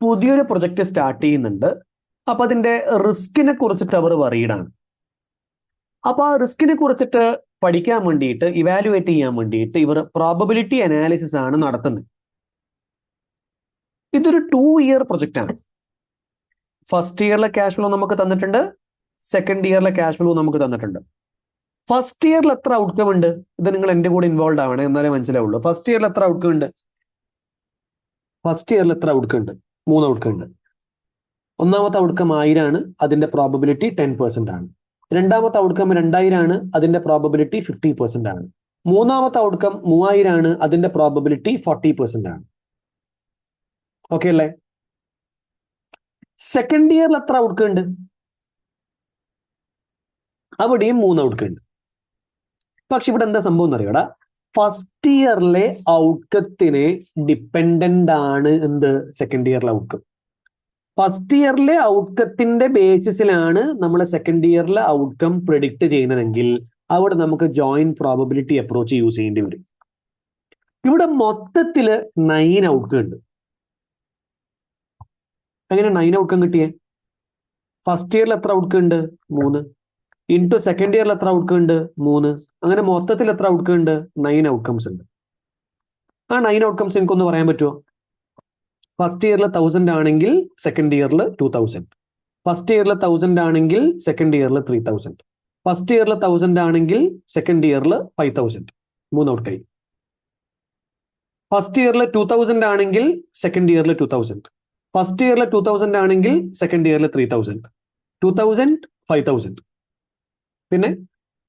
പുതിയൊരു പ്രൊജക്ട് സ്റ്റാർട്ട് ചെയ്യുന്നുണ്ട്. അപ്പൊ അതിന്റെ റിസ്കിനെ കുറിച്ചിട്ട് അവർ വറീഡാണ്. അപ്പൊ ആ റിസ്കിനെ കുറിച്ചിട്ട് പഠിക്കാൻ വേണ്ടിയിട്ട്, ഇവാലുവേറ്റ് ചെയ്യാൻ വേണ്ടിയിട്ട് ഇവർ പ്രോബബിലിറ്റി അനാലിസിസ് ആണ് നടത്തുന്നത്. ഇതൊരു 2 year പ്രൊജക്റ്റ് ആണ്. ഫസ്റ്റ് ഇയറിലെ ക്യാഷ് ഫ്ലോ നമുക്ക് തന്നിട്ടുണ്ട്, സെക്കൻഡ് ഇയറിലെ ക്യാഷ് ഫ്ലോ നമുക്ക് തന്നിട്ടുണ്ട്. ഫസ്റ്റ് ഇയറിൽ എത്ര ഔട്ട്കം ഉണ്ട്? ഇത് നിങ്ങൾ എന്റെ കൂടെ ഇൻവോൾവ് ആവണേ, എന്നാലേ മനസ്സിലാവുള്ളൂ. ഫസ്റ്റ് ഇയറിൽ എത്ര ഔട്ട്കം ഉണ്ട്? 3 ഔട്ട്കം ഉണ്ട്. ഒന്നാമത്തെ ഔട്ട്കം 1000 ആണ്, അതിന്റെ പ്രോബബിലിറ്റി 10% ആണ്. രണ്ടാമത്തെ ഔട്ട്കം 2000 ആണ്, അതിന്റെ പ്രോബബിലിറ്റി 50% ആണ്. മൂന്നാമത്തെ ഔട്ട്കം 3000 ആണ്, അതിന്റെ പ്രോബബിലിറ്റി 40% ആണ്. ഓക്കെ അല്ലേ? സെക്കൻഡ് ഇയറിൽ എത്ര ഔട്ട്കം ഉണ്ട്? അവിടെയും 3 ഔട്ട്കം ഉണ്ട്. പക്ഷെ ഇവിടെ എന്താ സംഭവം എന്നറിയോടാ? ഫസ്റ്റ് ഇയറിലെ ഔട്ട്കത്തിനെ ഡിപ്പെൻഡന്റ് ആണ് എന്ത്? സെക്കൻഡ് ഇയറിലെ ഔട്ട്കം. ഫസ്റ്റ് ഇയറിലെ ഔട്ട്കത്തിന്റെ ബേസിസിലാണ് നമ്മൾ സെക്കൻഡ് ഇയറിലെ ഔട്ട്കം പ്രെഡിക്റ്റ് ചെയ്യുന്നതെങ്കിൽ അവിടെ നമുക്ക് ജോയിന്റ് പ്രോബബിലിറ്റി അപ്രോച്ച് യൂസ് ചെയ്യേണ്ടി വരും. ഇവിടെ മൊത്തത്തില് 9 ഔട്ട്കം ഉണ്ട്. എങ്ങനെ 9 ഔട്ട്കം കിട്ടിയേ? ഫസ്റ്റ് ഇയറിൽ എത്ര ഔട്ട്കം ഉണ്ട്? 3 ഇൻറ്റു സെക്കൻഡ് ഇയറിൽ എത്ര ഔട്ട്കം ഉണ്ട്? 3. അങ്ങനെ മൊത്തത്തിൽ എത്ര ഔട്ട്കം ഉണ്ട്? 9 ഔട്ട്കംസ് ഉണ്ട്. ആ 9 ഔട്ട്കംസ് എനിക്കൊന്ന് പറയാൻ പറ്റുമോ? ഫസ്റ്റ് ഇയറിൽ 1000 ആണെങ്കിൽ സെക്കൻഡ് ഇയറിൽ 2000. ഫസ്റ്റ് ഇയറിൽ 1000 ആണെങ്കിൽ സെക്കൻഡ് ഇയറിൽ 3000. ഫസ്റ്റ് ഇയറിൽ 1000 ആണെങ്കിൽ സെക്കൻഡ് ഇയറിൽ 5000. 3 ഔട്ട്കം. ഫസ്റ്റ് ഇയറിൽ 2000 ആണെങ്കിൽ സെക്കൻഡ് ഇയറിൽ 2000. ഫസ്റ്റ് ഇയറിൽ 2000 ആണെങ്കിൽ സെക്കൻഡ് ഇയറിൽ 3000. 2000 5000. പിന്നെ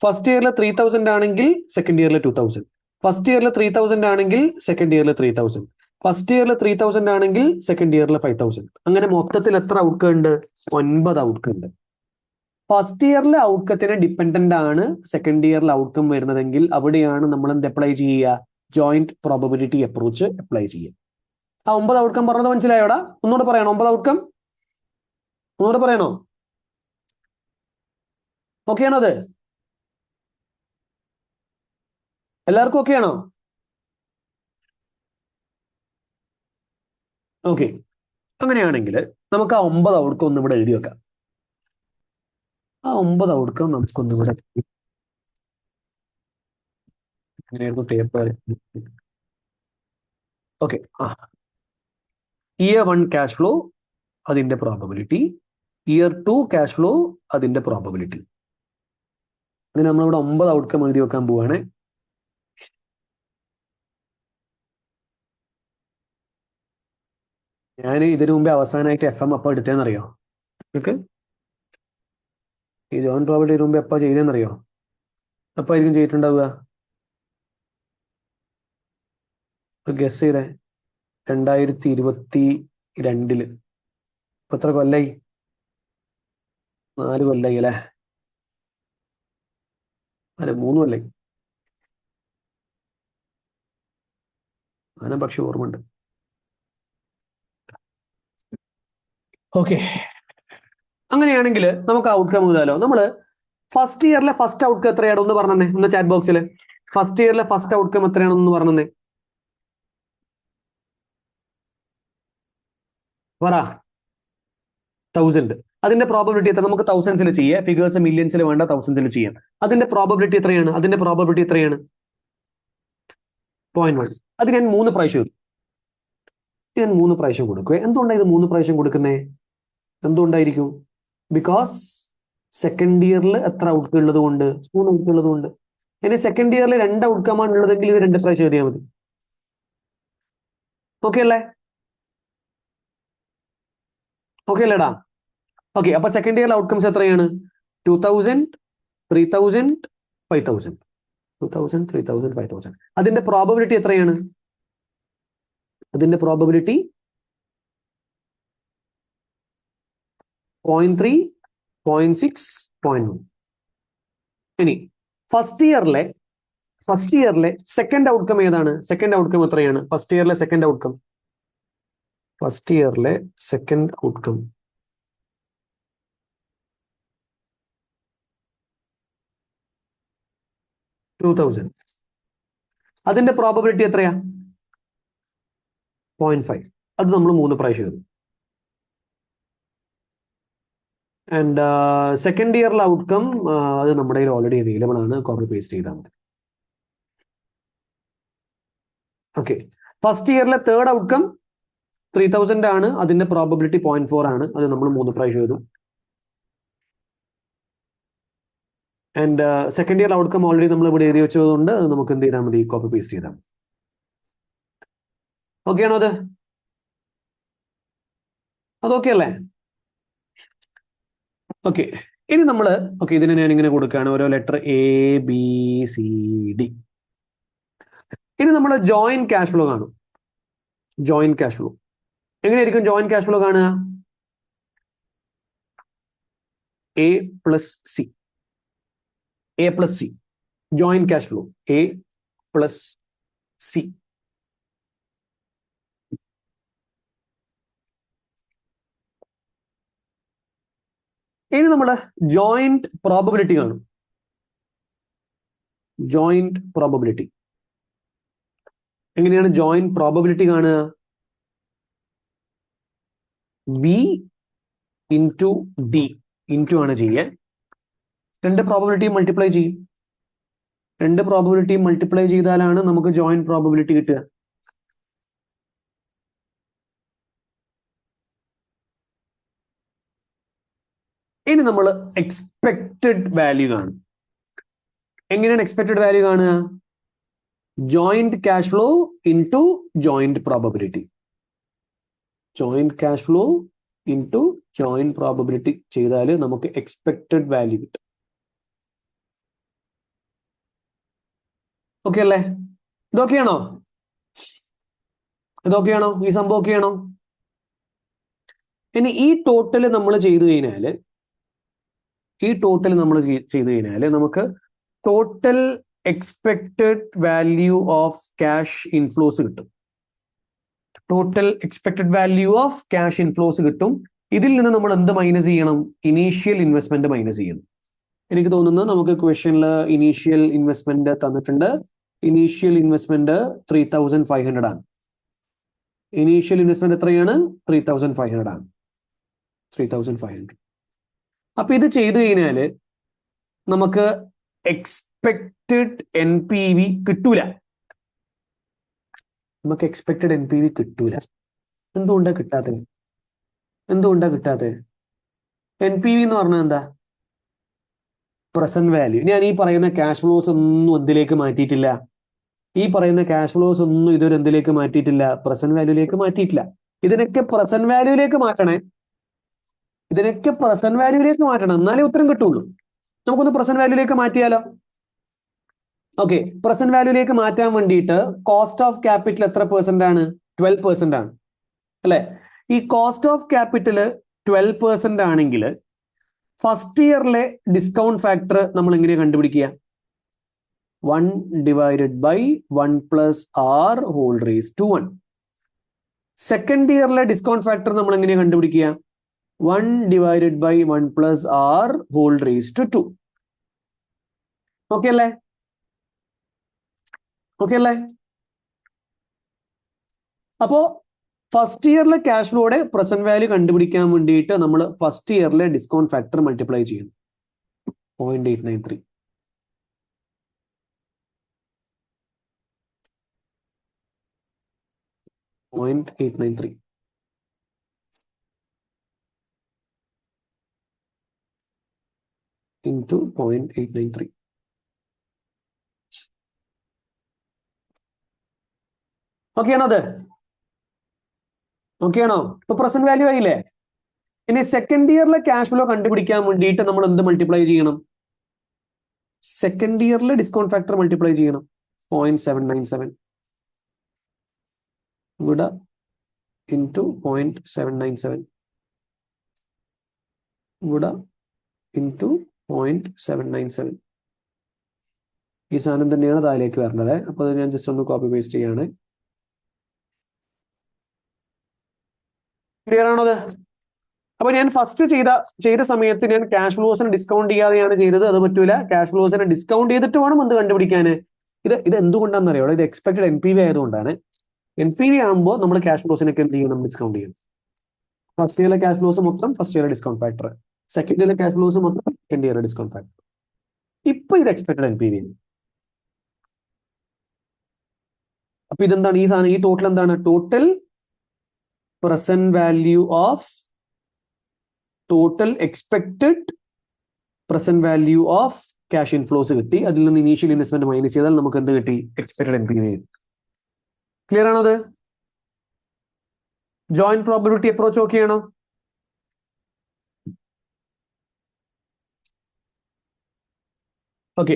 ഫസ്റ്റ് ഇയറിൽ 3000 ആണെങ്കിൽ സെക്കൻഡ് ഇയറിൽ 2000. ഫസ്റ്റ് ഇയറിൽ 3000 ആണെങ്കിൽ സെക്കൻഡ് ഇയറിൽ 3000. ഫസ്റ്റ് ഇയറിൽ 3000 ആണെങ്കിൽ സെക്കൻഡ് ഇയറിൽ 5000. അങ്ങനെ മൊത്തത്തിൽ എത്ര ഔട്ട്കം ഉണ്ട്? 9 ഔട്ട്കം ഉണ്ട്. ഫസ്റ്റ് ഇയറിലെ ഔട്ട്കത്തിന് ഡിപ്പെൻഡന്റ് ആണ് സെക്കൻഡ് ഇയറിലെ ഔട്ട്കം വരുന്നതെങ്കിൽ അവിടെയാണ് നമ്മൾ എന്ത് അപ്ലൈ ചെയ്യുക? ജോയിന്റ് പ്രോബബിലിറ്റി അപ്രോച്ച് അപ്ലൈ ചെയ്യാം. ആ 9 ഔട്ട്കം പറഞ്ഞത് മനസ്സിലായോടാ? ഒന്നുകൂടെ പറയണോ? 9 ഔട്ട്കം ഒന്നുകൂടെ പറയണോ? ഓക്കെ ആണോ? അത് എല്ലാവർക്കും ഓക്കെ ആണോ? ഓക്കെ, അങ്ങനെയാണെങ്കിൽ നമുക്ക് ആ 9 ഔട്ട്കം ഒന്ന് ഇവിടെ എഴുതി വെക്കാം. ആ 9 ഔട്ട്കം നമുക്കൊന്നിവിടെ എങ്ങനെയായിരുന്നു paper? Okay, year 1 cash flow അതിന്റെ പ്രോബബിലിറ്റി, ഇയർ 2 ക്യാഷ് ഫ്ലോ അതിന്റെ പ്രോബബിലിറ്റി. അങ്ങനെ നമ്മളിവിടെ 9 ഔട്ട്കം എഴുതി വെക്കാൻ പോവാണ്. ഞാൻ ഇതിനു മുമ്പേ അവസാനമായിട്ട് FM എപ്പോൾ എടുത്തതെന്നറിയോ? ഓക്കെ, ഈ ജോയിന്റ് പ്രോബബിലിറ്റി മുമ്പ് എപ്പോൾ ചെയ്തതെന്നറിയോ? എപ്പോൾ ആയിരിക്കും ചെയ്തിട്ടുണ്ടാവുക? ഗസ് ചെയ്തേ. 2022 ഇപ്പൊ എത്ര കൊല്ലായി? 4 കൊല്ലായി അല്ലേ? അല്ലെ 3 കൊല്ലായി. അങ്ങനെ പക്ഷെ ഓർമ്മയുണ്ട്. ഓക്കെ, അങ്ങനെയാണെങ്കിൽ നമുക്ക് ഔട്ട്കം എഴുതാലോ. നമ്മള് ഫസ്റ്റ് ഇയറിലെ ഫസ്റ്റ് ഔട്ട്കം എത്രയാണ് ഒന്ന് പറഞ്ഞേ, ഒന്ന് ചാറ്റ് ബോക്സിൽ. ഫസ്റ്റ് ഇയറിലെ ഫസ്റ്റ് ഔട്ട്കം എത്രയാണെന്ന് പറഞ്ഞേ, പറ. 1000. അതിന്റെ പ്രോബബിലിറ്റി എത്ര? നമുക്ക് തൗസൻഡ്സിൽ ചെയ്യാം, ഫിഗേഴ്സ് മില്യൺസിൽ വേണ്ട, തൗസൻഡ്സിൽ ചെയ്യാം. അതിന്റെ പ്രോബബിലിറ്റി എത്രയാണ്? 0.1. അത് ഞാൻ 3 പ്രാവശ്യം കൊടുക്കുക. എന്തുകൊണ്ടാണ് ഇത് 3 പ്രാവശ്യം കൊടുക്കുന്നേ? എന്തുകൊണ്ടായിരിക്കും? ബിക്കോസ് സെക്കൻഡ് ഇയറിൽ എത്ര ഔട്ട്കം ഉള്ളത് കൊണ്ട്? 3 ഔട്ട്കം ഉള്ളത് കൊണ്ട്. ഇനി സെക്കൻഡ് ഇയറിൽ 2 ഔട്ട്കമാണ് ഉള്ളതെങ്കിൽ ഇത് 2 പ്രാവശ്യം എഴുതിയാൽ മതി. ഓക്കെ അല്ലേ? ഓക്കെ അല്ലേടാ? ഓക്കെ, അപ്പൊ സെക്കൻഡ് ഇയറിൽ ഔട്ട്കംസ് എത്രയാണ്? 2000, 3000, 5000. 2000, 3000, 5000. അതിന്റെ പ്രോബബിലിറ്റി എത്രയാണ്? അതിന്റെ പ്രോബബിലിറ്റി 0.3, 0.6, 0.1. ഇനി ഫസ്റ്റ് ഇയറിലെ സെക്കൻഡ് ഔട്ട്കം ഏതാണ്? സെക്കൻഡ് ഔട്ട്കം എത്രയാണ്? ഫസ്റ്റ് ഇയറിലെ സെക്കൻഡ് ഔട്ട്കം 2000. അതിന്റെ പ്രോബബിലിറ്റി എത്രയാ? 0.5. അത് നമ്മൾ 3 പ്രാവശ്യം എഴുതും. ആൻഡ് സെക്കൻഡ് ഇയറിലെ ഔട്ട്കം അത് നമ്മുടെ കയ്യിൽ ഓൾറെഡി അവൈലബിൾ ആണ്, കോപ്പി പേസ്റ്റ് ചെയ്താൽ മതി. ഓക്കെ, ഫസ്റ്റ് ഇയറിലെ തേർഡ് ഔട്ട്കം 3000 ആണ്, അതിന്റെ പ്രോബബിലിറ്റി 0.4 ആണ്, അത് നമ്മൾ 3 പ്രാവശ്യം എഴുതും. And second year outcome already നമ്മൾ ഇവിടെ എഴുതി വെച്ചതുകൊണ്ട് അത് നമുക്ക് എന്ത് ചെയ്താൽ മതി? കോപ്പി പേസ്റ്റ് ചെയ്താൽ മതി. ഓക്കെ ആണോ? അതൊക്കെ അല്ലേ? ഓക്കെ, ഇനി നമ്മൾ ഇതിനെ ഞാൻ ഇങ്ങനെ കൊടുക്കുകയാണ്, ഓരോ ലെറ്റർ ABCD. ഇനി നമ്മൾ ജോയിന്റ് ക്യാഷ് ഫ്ലോ കാണും. ജോയിന്റ് ക്യാഷ് ഫ്ലോ എങ്ങനെയായിരിക്കും? ജോയിന്റ് ക്യാഷ് ഫ്ലോ കാണുക A plus C. Joint cash flow A plus C. ഇനി നമ്മൾ ജോയിന്റ് പ്രോബബിലിറ്റി കാണും. ജോയിന്റ് പ്രോബബിലിറ്റി എങ്ങനെയാണ് ജോയിന്റ് പ്രോബബിലിറ്റി കാണുക? B into D ഇൻറ്റു ആണ് ചെയ്യുക. 2 പ്രോബബിലിറ്റിയും മൾട്ടിപ്ലൈ ചെയ്യും. 2 പ്രോബബിലിറ്റിയും മൾട്ടിപ്ലൈ ചെയ്താലാണ് നമുക്ക് ജോയിന്റ് പ്രോബബിലിറ്റി കിട്ടുക. ഇനി നമ്മൾ എക്സ്പെക്റ്റഡ് വാല്യൂ കാണും. എങ്ങനെയാണ് എക്സ്പെക്റ്റഡ് വാല്യൂ കാണുക? Joint cash flow into joint probability. Joint cash flow into joint probability ചെയ്താൽ നമുക്ക് എക്സ്പെക്റ്റഡ് വാല്യൂ കിട്ടും. ഓക്കെ അല്ലേ? ഇതൊക്കെയാണോ? ഈ സംഭവം ഒക്കെയാണോ? ഇനി ഈ ടോട്ടൽ നമ്മൾ ചെയ്തു കഴിഞ്ഞാൽ നമുക്ക് total expected value of cash inflows കിട്ടും. Total expected value of cash inflows കിട്ടും. ഇതിൽ നിന്ന് നമ്മൾ എന്ത് മൈനസ് ചെയ്യണം? ഇനീഷ്യൽ ഇൻവെസ്റ്റ്മെന്റ് മൈനസ് ചെയ്യണം. എനിക്ക് തോന്നുന്നു നമുക്ക് ക്വസ്റ്റ്യനിൽ ഇനീഷ്യൽ ഇൻവെസ്റ്റ്മെന്റ് തന്നിട്ടുണ്ട്. ഇനീഷ്യൽ ഇൻവെസ്റ്റ്മെന്റ് 3500 ആണ്. ഇനീഷ്യൽ ഇൻവെസ്റ്റ്മെന്റ് എത്രയാണ്? 3500 ആണ്. 3500. അപ്പൊ ഇത് ചെയ്തു കഴിഞ്ഞാല് നമുക്ക് എക്സ്പെക്റ്റഡ് NPV കിട്ടൂല. നമുക്ക് എക്സ്പെക്റ്റഡ് NPV കിട്ടൂല. എന്തുകൊണ്ടാ കിട്ടാത്തത്? NPV എന്ന് പറഞ്ഞാൽ എന്താ? Present value. ഞാൻ ഈ പറയുന്ന ക്യാഷ് ഫ്ലോസ് ഒന്നും എന്തിലേക്ക് മാറ്റിയിട്ടില്ല. ഇതൊരു എന്തിലേക്ക് മാറ്റിയിട്ടില്ല? പ്രസന്റ് വാല്യൂലേക്ക് മാറ്റിയിട്ടില്ല. ഇതിനൊക്കെ പ്രസന്റ് വാല്യൂലേക്ക് മാറ്റണം. എന്നാലേ ഉത്തരം കിട്ടുള്ളൂ. നമുക്കൊന്ന് പ്രസന്റ് വാല്യൂലേക്ക് മാറ്റിയാലോ? ഓക്കെ, പ്രസന്റ് വാല്യൂലേക്ക് മാറ്റാൻ വേണ്ടിയിട്ട് കോസ്റ്റ് ഓഫ് ക്യാപിറ്റൽ എത്ര % ആണ്? 12% ആണ് അല്ലെ? ഈ കോസ്റ്റ് ഓഫ് ക്യാപിറ്റൽ 12% ആണെങ്കിൽ ഫസ്റ്റ് ഇയറിലെ ഡിസ്കൗണ്ട് ഫാക്ടർ നമ്മൾ എങ്ങനെയാണ് കണ്ടുപിടിക്കുക? 1/1 + r whole raise to 1. Second ഇയറിലെ ഡിസ്കൗണ്ട് ഫാക്ടർ നമ്മൾ എങ്ങനെയാണ് കണ്ടുപിടിക്കുക? 1/1 + r whole raise to 2. Okay അല്ലേ? അപ്പോ ഫസ്റ്റ് ഇയറിലെ ക്യാഷ് ഫ്ലോയുടെ പ്രസന്റ് വാല്യൂ കണ്ടുപിടിക്കാൻ വേണ്ടിയിട്ട് നമ്മൾ ഫസ്റ്റ് ഇയറിലെ ഡിസ്കൗണ്ട് ഫാക്ടർ മൾട്ടിപ്ലൈ ചെയ്യണം. 0.893. into 0.893. ഓക്കെ ആണോ? ഇപ്പൊ പ്രസന്റ് വാല്യൂ ആയില്ലേ? ഇനി സെക്കൻഡ് ഇയറിലെ ക്യാഷ് ഫ്ലോ കണ്ടുപിടിക്കാൻ വേണ്ടിയിട്ട് നമ്മൾ എന്ത് മൾട്ടിപ്ലൈ ചെയ്യണം? സെക്കൻഡ് ഇയറിലെ ഡിസ്കൗണ്ട് ഫാക്ടർ മൾട്ടിപ്ലൈ ചെയ്യണം. 0.797 ഇവിടെ into 0.797 ഇവിടെ into 0.797. ഈ സാധനം തന്നെയാണ് താഴേക്ക് വരേണ്ടത്. അപ്പൊ അത് ഞാൻ ജസ്റ്റ് ഒന്ന് കോപ്പി പേസ്റ്റ് ചെയ്യാണ്. ക്ലിയർ ആണോ അത്? അപ്പൊ ഞാൻ ഫസ്റ്റ് ചെയ്ത സമയത്ത് ഞാൻ ക്യാഷ് ഫ്ലോസിനെ ഡിസ്കൗണ്ട് ചെയ്യാതെയാണ് ചെയ്തത്. അത് പറ്റൂല. ക്യാഷ് ഫ്ലോസിനെ ഡിസ്കൗണ്ട് ചെയ്തിട്ട് വേണം എന്ത് കണ്ടുപിടിക്കാന്. ഇത് എന്തുകൊണ്ടാണെന്ന് അറിയാം. ഇത് എക്സ്പെക്ടഡ് NPV ആയതുകൊണ്ടാണ്. NPV ആകുമ്പോൾ നമ്മൾ ക്യാഷ് ഫ്ലോസിനൊക്കെ എന്ത് ചെയ്യണം? ഡിസ്കൗണ്ട് ചെയ്യണം. ഫസ്റ്റ് ഇയറിലെ ക്യാഷ് ഫ്ലോസ് മൊത്തം first year discount factor, second ഇയറിലെ ക്യാഷ് ഫ്ലോസ് മൊത്തം സെക്കൻഡ് ഇയർ ഡിസ്കൗണ്ട് ഫാക്ടർ. ഇപ്പൊ ഇത് എക്സ്പെക്ടഡ് NPV. അപ്പൊ ഇതെന്താണ്? ഈ സാധനം, ഈ ടോട്ടൽ എന്താണ്? Total present value of expected present value of cash inflows കിട്ടി. അതിൽ നിന്ന് ഇനീഷ്യൽ ഇൻവെസ്റ്റ്മെന്റ് മൈനസ് ചെയ്താൽ നമുക്ക് എന്ത് കിട്ടി? Expected NPV. ക്ലിയർ ആണോ അത്? ജോയിന്റ് പ്രോബബിലിറ്റി അപ്രോച്ച് ഓക്കെ ആണോ? ഓക്കെ.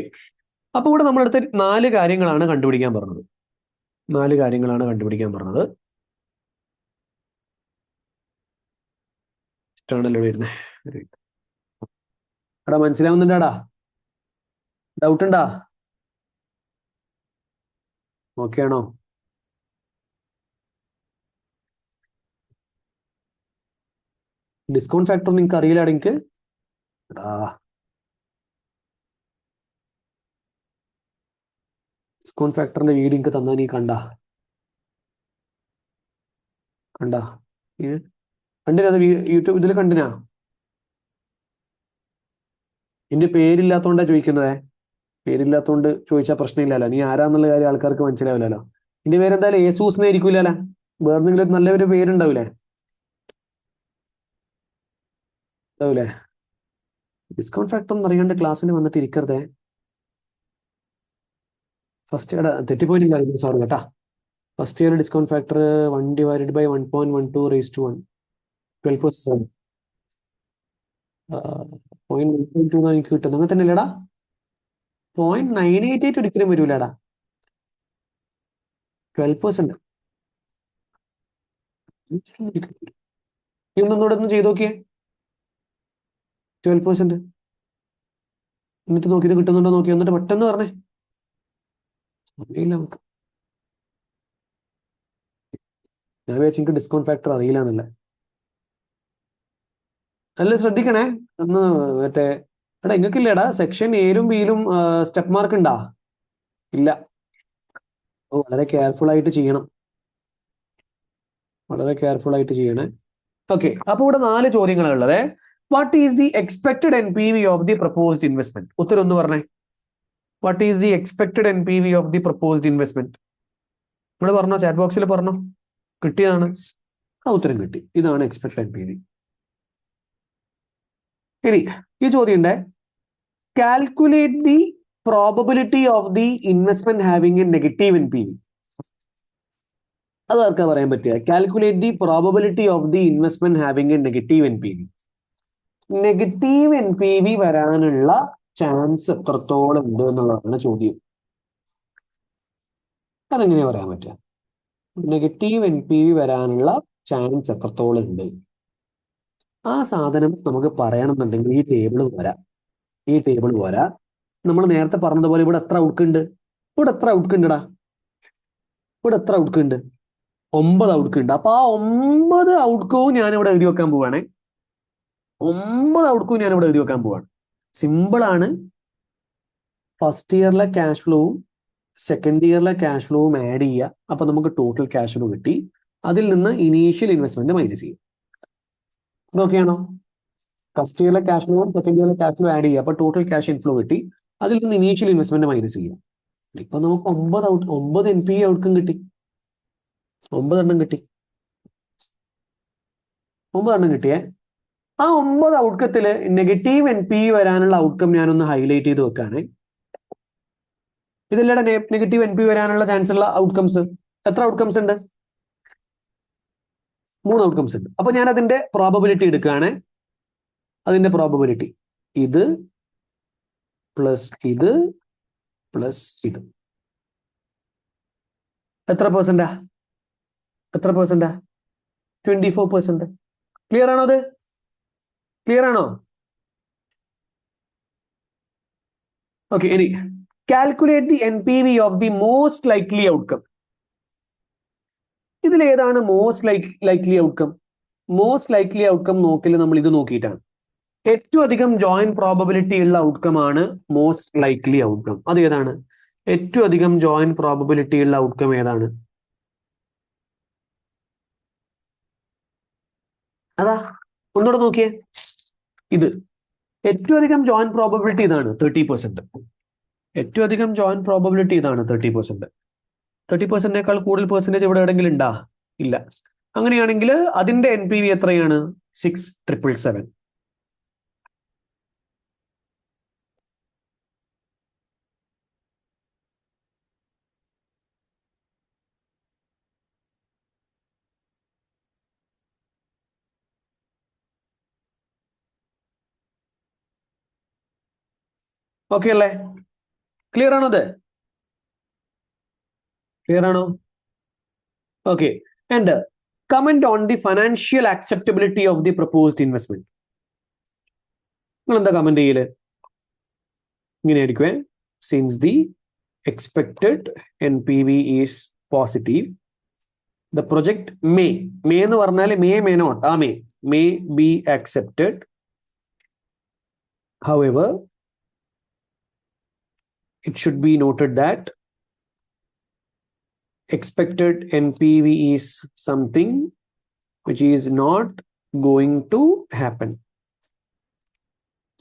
അപ്പൊ ഇവിടെ നമ്മളടുത്ത് 4 കാര്യങ്ങളാണ് കണ്ടുപിടിക്കാൻ പറഞ്ഞത്. ഇഷ്ടമാണല്ലോ വരുന്നത്. എടാ മനസ്സിലാവുന്നുണ്ടാടാ? ഡൗട്ട് ഉണ്ടാ? ഓക്കെ ആണോ? ഡിസ്കൗണ്ട് ഫാക്ടർ നിങ്ങൾക്ക് അറിയില്ല എനിക്ക് ഡിസ്കൗണ്ട് ഫാക്ടറിന്റെ വീഡിയോ എനിക്ക് തന്നാ നീ കണ്ടാ കണ്ടിനാ? അത് യൂട്യൂബ് ഇതിൽ കണ്ടിനാ? എന്റെ പേരില്ലാത്തോണ്ടാ ചോദിക്കുന്നതേ. പേരില്ലാത്തോണ്ട് ചോദിച്ചാൽ പ്രശ്നമില്ലല്ലോ. നീ ആരാന്നുള്ള കാര്യം ആൾക്കാർക്ക് മനസ്സിലാവില്ലല്ലോ. എന്റെ പേരെന്തായാലും ഏസൂസ് എന്നായിരിക്കൂലല്ല. വേറെന്തെങ്കിലും നല്ലൊരു പേരുണ്ടാവൂലേ? ഡിസ്കൗണ്ട് ഫാക്ടർ എന്ന് അറിയാണ്ട് ക്ലാസ്സിന് വന്നിട്ട് ഇരിക്കരുതേ. ഫസ്റ്റ് ഇയർ തെറ്റിപ്പോയിട്ടില്ല, സോറി കേട്ടാ. First year discount factor 1/1.12 raised to 1, 12%. 0.982 എനിക്ക് കിട്ടുന്നത്. അങ്ങനെ തന്നെ അല്ലേടാ? 0.988 ഒരിക്കലും വരൂലടാ. 12%. നീ ഒന്നൂടെ ഒന്ന് ചെയ്ത് നോക്കിയേ. 12%. എന്നിട്ട് നോക്കിയിട്ട് കിട്ടുന്നുണ്ടോ നോക്കി, എന്നിട്ട് പെട്ടെന്ന് പറഞ്ഞേ. അറിയില്ല നമുക്ക്. ഞാൻ വിചാരിച്ചു എനിക്ക് ഡിസ്കൗണ്ട് ഫാക്ടർ അറിയില്ല എന്നല്ല. നല്ല ശ്രദ്ധിക്കണേ. ഒന്ന് മറ്റേ എടാ നിങ്ങൾക്കില്ലേടാ സെക്ഷൻ എയിലും ബിയിലും സ്റ്റെപ്പ് മാർക്ക് ഉണ്ടാ? ഇല്ല. വളരെ കെയർഫുൾ ആയിട്ട് ചെയ്യണം. വളരെ കെയർഫുൾ ആയിട്ട് ചെയ്യണേ. ഓക്കെ, അപ്പൊ ഇവിടെ 4 ചോദ്യങ്ങളാണ് ഉള്ളത്. What is the expected NPV of the proposed investment? ഉത്തരം ഒന്ന് പറഞ്ഞേ. What is the expected NPV of the proposed investment? നിങ്ങൾ പറഞ്ഞോ, ചാറ്റ് ബോക്സിൽ പറഞ്ഞോ. കിട്ടിയതാണ്. ആ ഉത്തരം കിട്ടി. ഇതാണ് എക്സ്പെക്ടഡ് NPV. ഇനി ഈ ചോദ്യം ഉണ്ട്, calculate the probability of the investment having A negative NPV. അത് ആർക്കാ പറയാൻ പറ്റുക? Calculate the probability of the investment having A negative NPV. Negative NPV വരാനുള്ള ചാൻസ് എത്രത്തോളം ഉണ്ട് എന്നുള്ളതാണ് ചോദ്യം. അതെങ്ങനെയാ പറയാൻ പറ്റുക? നെഗറ്റീവ് NPV വരാനുള്ള ചാൻസ് എത്രത്തോളം ഉണ്ട്? ആ സാധനം നമുക്ക് പറയണമെന്നുണ്ടെങ്കിൽ ഈ ടേബിൾ പോരാ. നമ്മൾ നേരത്തെ പറഞ്ഞതുപോലെ ഇവിടെ എത്ര ഔട്ട്കം ഉണ്ട്? ഇവിടെ എത്ര ഔട്ട്കം ഉണ്ടടാ? ഇവിടെ എത്ര ഔട്ട്കം ഉണ്ട്? 9 ഔട്ട്കം ഉണ്ട്. അപ്പൊ ആ 9 ഔട്ട്കവും ഞാൻ ഇവിടെ എഴുതി വെക്കാൻ പോവാണ്. 9 ഔട്ട്കവും ഞാൻ ഇവിടെ എഴുതി വെക്കാൻ പോവാണ്. സിമ്പിൾ ആണ്. ഫസ്റ്റ് ഇയറിലെ ക്യാഷ് ഫ്ലോവും സെക്കൻഡ് ഇയറിലെ ക്യാഷ് ഫ്ലോവും ആഡ് ചെയ്യുക. അപ്പൊ നമുക്ക് ടോട്ടൽ ക്യാഷ് ഫ്ലോ കിട്ടി. അതിൽ നിന്ന് ഇനീഷ്യൽ ഇൻവെസ്റ്റ്മെന്റ് മൈനസ് ചെയ്യും. ഇതൊക്കെയാണോ? ഫസ്റ്റ് ഇയറിലെ ക്യാഷ് ഫ്ലോവും സെക്കൻഡ് ഇയറിലെ ക്യാഷ് ഫ്ലോ ആഡ് ചെയ്യുക. അപ്പൊ ടോട്ടൽ ക്യാഷ് ഇൻഫ്ലോ കിട്ടി. അതിൽ നിന്ന് ഇനീഷ്യൽ ഇൻവെസ്റ്റ്മെന്റ് മൈനസ് ചെയ്യുക. ഇപ്പൊ നമുക്ക് 9 NPV ഔട്ട്കം കിട്ടി. 9 എണ്ണം കിട്ടി. 9 എണ്ണം കിട്ടിയേ. ആ 9 ഔട്ട്കത്തില് നെഗറ്റീവ് NPV വരാനുള്ള ഔട്ട്കം ഞാനൊന്ന് ഹൈലൈറ്റ് ചെയ്ത് വെക്കാണ്. ഇതില്ലടെ നെഗറ്റീവ് NPV വരാനുള്ള ചാൻസ് ഉള്ള ഔട്ട്കംസ്. എത്ര ഔട്ട്കംസ് ഉണ്ട്? 3 ഔട്ട്കംസ് ഉണ്ട്. അപ്പൊ ഞാൻ അതിന്റെ പ്രോബബിലിറ്റി എടുക്കുകയാണ്. അതിന്റെ പ്രോബബിലിറ്റി ഇത് പ്ലസ് ഇത് പ്ലസ് ഇത്. എത്ര പെർസെന്റാ? 24%. ക്ലിയർ ആണോ? അത് ക്ലിയർ ആണോ? ഓക്കെ, ഇനി calculate the NPV of the most likely outcome. ഇതിൽ ഏതാണ് most likely outcome? Most likely outcome നോക്കൽ നമ്മൾ ഇത് നോക്കിയിട്ടാണ്. ഏറ്റവും അധികം ജോയിന്റ് പ്രോബബിലിറ്റി ഉള്ള ഔട്ട്കം ആണ് മോസ്റ്റ് ലൈക്ലി ഔട്ട്കം. അത് ഏതാണ്? ഏറ്റവും അധികം ജോയിന്റ് പ്രോബബിലിറ്റി ഉള്ള ഔട്ട്കം ഏതാണ്? അതാ ഒന്നുകൂടെ നോക്കിയേ. ഇത് ഏറ്റവും അധികം ജോയിന്റ് പ്രോബബിലിറ്റി ഇതാണ്, 30%. ഏറ്റവും അധികം ജോയിന്റ് പ്രോബബിലിറ്റി ഇതാണ് 30%. 30%നേക്കാൾ കൂടുതൽ പെർസെന്റേജ് ഇവിടെ എവിടെയെങ്കിലും ഉണ്ടാ? ഇല്ല. അങ്ങനെയാണെങ്കിൽ അതിന്റെ NPV എത്രയാണ്? 6,777. ഓക്കെ അല്ലേ? ക്ലിയർ ആണോ? അത് ക്ലിയർ ആണോ? Okay. And comment on the financial acceptability of the proposed investment. നിങ്ങൾ എന്താ കമന്റ് ചെയ്യല്? ഇങ്ങനെ ആയിരിക്കുവേ. Since the expected NPV is positive, the project may എന്ന് പറഞ്ഞാൽ may not, ah may be accepted. However, it should be noted that expected NPV is something which is not going to happen.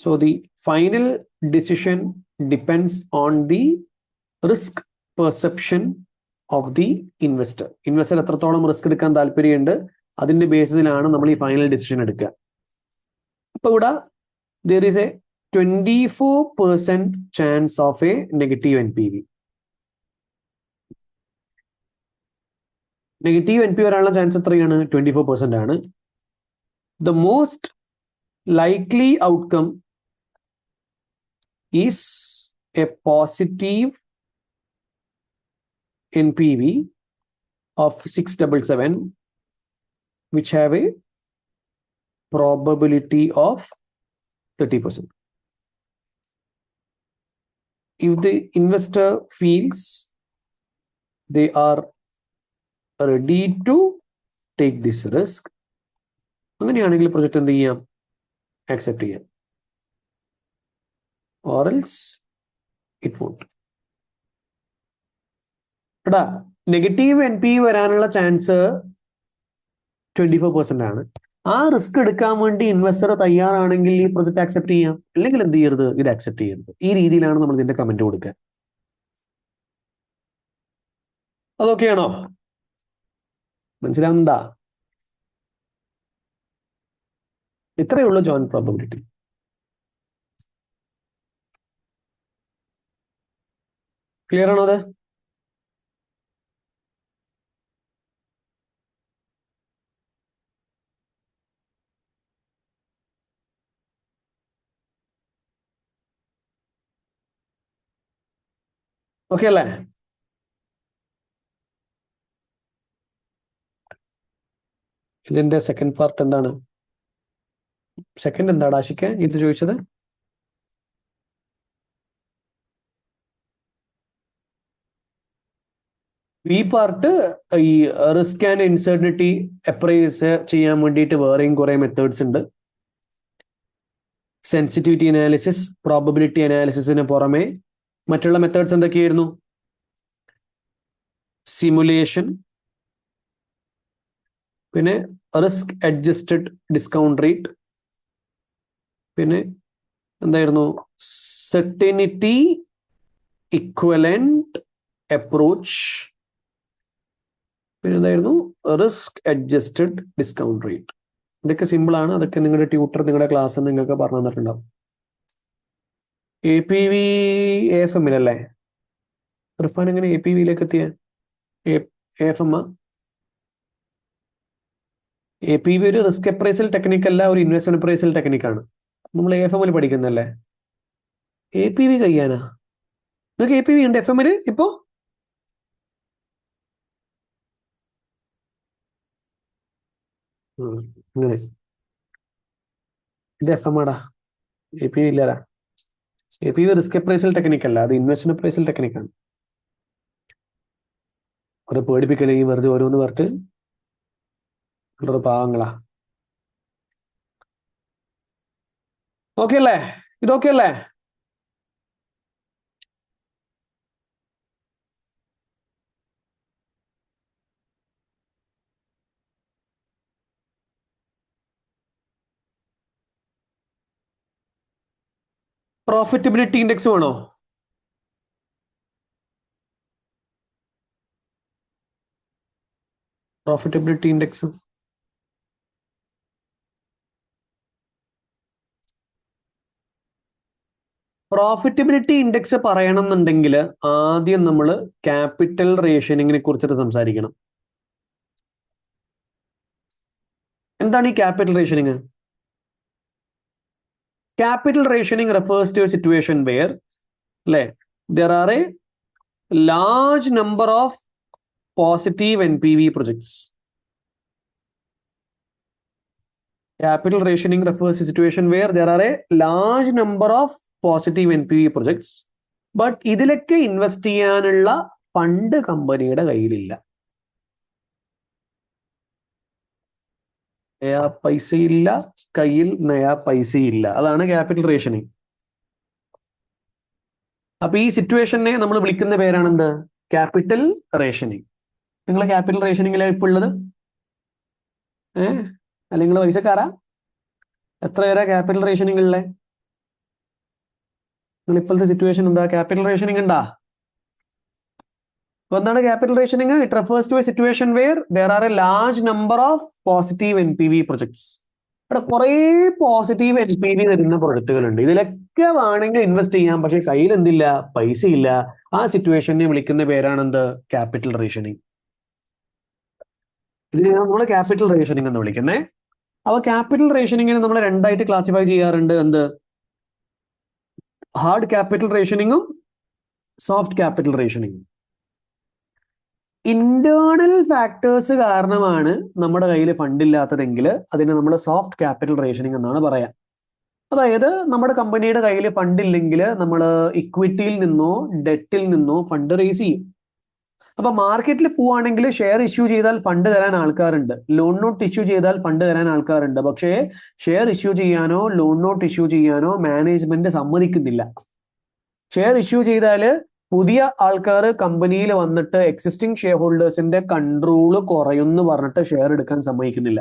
So the final decision depends on the risk perception of the investor. Investor എത്രത്തോളം റിസ്ക് എടുക്കാൻ താല്പര്യമുണ്ട്, അതിന്റെ ബേസിസിലാണ് നമ്മൾ ഈ ഫൈനൽ ഡിസിഷൻ എടുക്കുക. അപ്പൊ ഇവിടെ there is a 24% chance of a negative NPV. Negative NPV വരാനുള്ള ചാൻസ് എത്രയാണ്? 24% ആണ്. The most likely outcome is a positive NPV of 677, which have a probability of 30%. If the investor feels they are ready to take this risk. അങ്ങനെയാണെങ്കിൽ പ്രൊജക്ട് എന്ത് ചെയ്യാം? ആക്സെപ്റ്റ് ചെയ്യാം. or else it won't. എടാ നെഗറ്റീവ് NPV വരാനുള്ള ചാൻസ് 24% ആണ്. ആ റിസ്ക് എടുക്കാൻ വേണ്ടി ഇൻവെസ്റ്റർ തയ്യാറാണെങ്കിൽ ഈ പ്രൊജക്ട് ആക്സെപ്റ്റ് ചെയ്യാം, അല്ലെങ്കിൽ എന്ത് ചെയ്യരുത്? ഇത് ആക്സെപ്റ്റ് ചെയ്യരുത്. ഈ രീതിയിലാണ് നമ്മൾ ഇതിന്റെ കമന്റ് കൊടുക്കുക. അതൊക്കെയാണോ? മനസ്സിലാവുന്നുണ്ടാ? ഇത്രയേ ഉള്ളൂ ജോയിന്റ് പ്രോബബിലിറ്റി. ക്ലിയർ ആണോ അത്? ഓക്കെ അല്ലേ? ഇതിന്റെ സെക്കൻഡ് പാർട്ട് എന്താണ്? സെക്കൻഡ് എന്താണ് ആശിക്ക ഇത് ചോദിച്ചത്? ഈ പാർട്ട് ഈ റിസ്ക് ആൻഡ് ഇൻസെർട്ടിനിറ്റി അപ്രൈസ് ചെയ്യാൻ വേണ്ടിയിട്ട് വേറെയും കുറെ മെത്തേഡ്സ് ഉണ്ട്. സെൻസിറ്റിവിറ്റി അനാലിസിസ്, പ്രോബബിലിറ്റി അനാലിസിസിന് പുറമെ മറ്റുള്ള മെത്തേഡ്സ് എന്തൊക്കെയായിരുന്നു? സിമുലേഷൻ, പിന്നെ റിസ്ക് അഡ്ജസ്റ്റഡ് ഡിസ്കൗണ്ട് റേറ്റ്, പിന്നെ എന്തായിരുന്നു? സെർട്ടിനിറ്റി ഇക്വലന്റ് അപ്രോച്ച്, പിന്നെ എന്തായിരുന്നു? Risk adjusted discount rate. ഇതൊക്കെ സിമ്പിൾ ആണ്. അതൊക്കെ നിങ്ങളുടെ ട്യൂട്ടർ നിങ്ങളുടെ ക്ലാസ് നിങ്ങൾക്ക് പറഞ്ഞു തന്നിട്ടുണ്ടാവും. APV AFM അല്ലേ? ഇർഫാൻ എങ്ങനെ APVയിലേക്ക് എത്തിയ? AFM APV ഒരു റിസ്ക് അപ്രൈസൽ ടെക്നിക് അല്ല, ഒരു ഇൻവെസ്റ്റ്മെന്റ് അപ്രൈസൽ ടെക്നിക്കാണ്. നമ്മൾ AFM പഠിക്കുന്നല്ലേ? APV കഴിയാനാ? നിങ്ങൾക്ക് APV ഉണ്ട് FM ഇപ്പോ? അങ്ങനെ ഇത് FM ആടാ, APV ഇല്ലടാ. APV റിസ്ക് അപ്രൈസൽ ടെക്നിക് അല്ല, അത് ഇൻവെസ്റ്റ്മെന്റ് അപ്രൈസൽ ടെക്നിക്കാണ്. ഒരു പേടിപ്പിക്കലെങ്കിൽ വെറുതെ ഓരോന്ന് പറഞ്ഞിട്ട് ഉള്ളത് പാവങ്ങളാ. ഓക്കെ അല്ലേ? ഇതൊക്കെ അല്ലേ? പ്രോഫിറ്റബിലിറ്റി ഇൻഡെക്സ് വേണോ? പ്രോഫിറ്റബിലിറ്റി ഇൻഡെക്സ് പ്രോഫിറ്റബിലിറ്റി ഇൻഡെക്സ് പറയണം എന്നുണ്ടെങ്കിൽ ആദ്യം നമ്മൾ ക്യാപിറ്റൽ റേഷനിങ്ങിനെ കുറിച്ചിട്ട് സംസാരിക്കണം. എന്താണ് ഈ capital rationing? Capital rationing refers to a situation where there are a large number of positive NPV projects. Capital rationing refers to a situation where there are a large number of positive NPV projects, but ഇതിലൊക്കെ ഇൻവെസ്റ്റ് ചെയ്യാനുള്ള ഫണ്ട് കമ്പനിയുടെ കയ്യിലില്ല. നയാ പൈസയില്ല, കയ്യിൽ നയാ പൈസയില്ല. അതാണ് ക്യാപിറ്റൽ റേഷനിങ്. അപ്പൊ ഈ സിറ്റുവേഷനെ നമ്മൾ വിളിക്കുന്ന പേരാണ് എന്ത്? Capital rationing. നിങ്ങൾ ക്യാപിറ്റൽ റേഷനിങ്ങിലാണ് ഇപ്പൊ ഉള്ളത്? അല്ലെങ്കിൽ പൈസക്കാരാ? എത്ര പേരാ ക്യാപിറ്റൽ റേഷനിങ്ങിലെ? നിങ്ങൾ ഇപ്പോഴത്തെ സിറ്റുവേഷൻ എന്താ? ക്യാപിറ്റൽ റേഷനിങ് ഉണ്ടാ? അപ്പൊ എന്താണ് capital rationing? It refers to a situation where there are a large number of positive NPV projects. ഇവിടെ കുറെ പോസിറ്റീവ് NPV തരുന്ന പ്രൊജക്ടുകൾ ഉണ്ട്. ഇതിലൊക്കെ വേണമെങ്കിൽ ഇൻവെസ്റ്റ് ചെയ്യാം, പക്ഷെ കയ്യിൽ എന്തില്ല? പൈസ ഇല്ല. ആ സിറ്റുവേഷനെ വിളിക്കുന്ന പേരാണ് എന്ത്? Capital rationing. ഇതിനെ നമ്മൾ ക്യാപിറ്റൽ റേഷനിങ് എന്ന് വിളിക്കുന്നേ. അപ്പൊ ക്യാപിറ്റൽ റേഷനിങ്ങിനെ നമ്മൾ രണ്ടായിട്ട് ക്ലാസിഫൈ ചെയ്യാറുണ്ട്. എന്ത്? ഹാർഡ് ക്യാപിറ്റൽ റേഷനിങ്ങും സോഫ്റ്റ് ക്യാപിറ്റൽ റേഷനിങ്ങും. ഇന്റേണൽ ഫാക്ടേഴ്സ് കാരണമാണ് നമ്മുടെ കയ്യിൽ ഫണ്ട് ഇല്ലാത്തതെങ്കിൽ അതിനെ നമ്മൾ സോഫ്റ്റ് ക്യാപിറ്റൽ റേഷനിങ് എന്നാണ് പറയാം. അതായത് നമ്മുടെ കമ്പനിയുടെ കയ്യിൽ ഫണ്ട് ഇല്ലെങ്കിൽ നമ്മൾ ഇക്വിറ്റിയിൽ നിന്നോ ഡെറ്റിൽ നിന്നോ ഫണ്ട് റേസ് ചെയ്യും. അപ്പൊ മാർക്കറ്റിൽ പോവുകയാണെങ്കിൽ ഷെയർ ഇഷ്യൂ ചെയ്താൽ ഫണ്ട് തരാൻ ആൾക്കാരുണ്ട്, ലോൺ നോട്ട് ഇഷ്യൂ ചെയ്താൽ ഫണ്ട് തരാൻ ആൾക്കാരുണ്ട്. പക്ഷേ ഷെയർ ഇഷ്യൂ ചെയ്യാനോ ലോൺ നോട്ട് ഇഷ്യൂ ചെയ്യാനോ മാനേജ്മെന്റ് സമ്മതിക്കുന്നില്ല. ഷെയർ ഇഷ്യൂ ചെയ്താല് പുതിയ ആൾക്കാർ കമ്പനിയിൽ വന്നിട്ട് എക്സിസ്റ്റിംഗ് ഷെയർ ഹോൾഡേഴ്സിന്റെ കൺട്രോള് കുറയുമെന്ന് പറഞ്ഞിട്ട് ഷെയർ എടുക്കാൻ സമ്മതിക്കുന്നില്ല.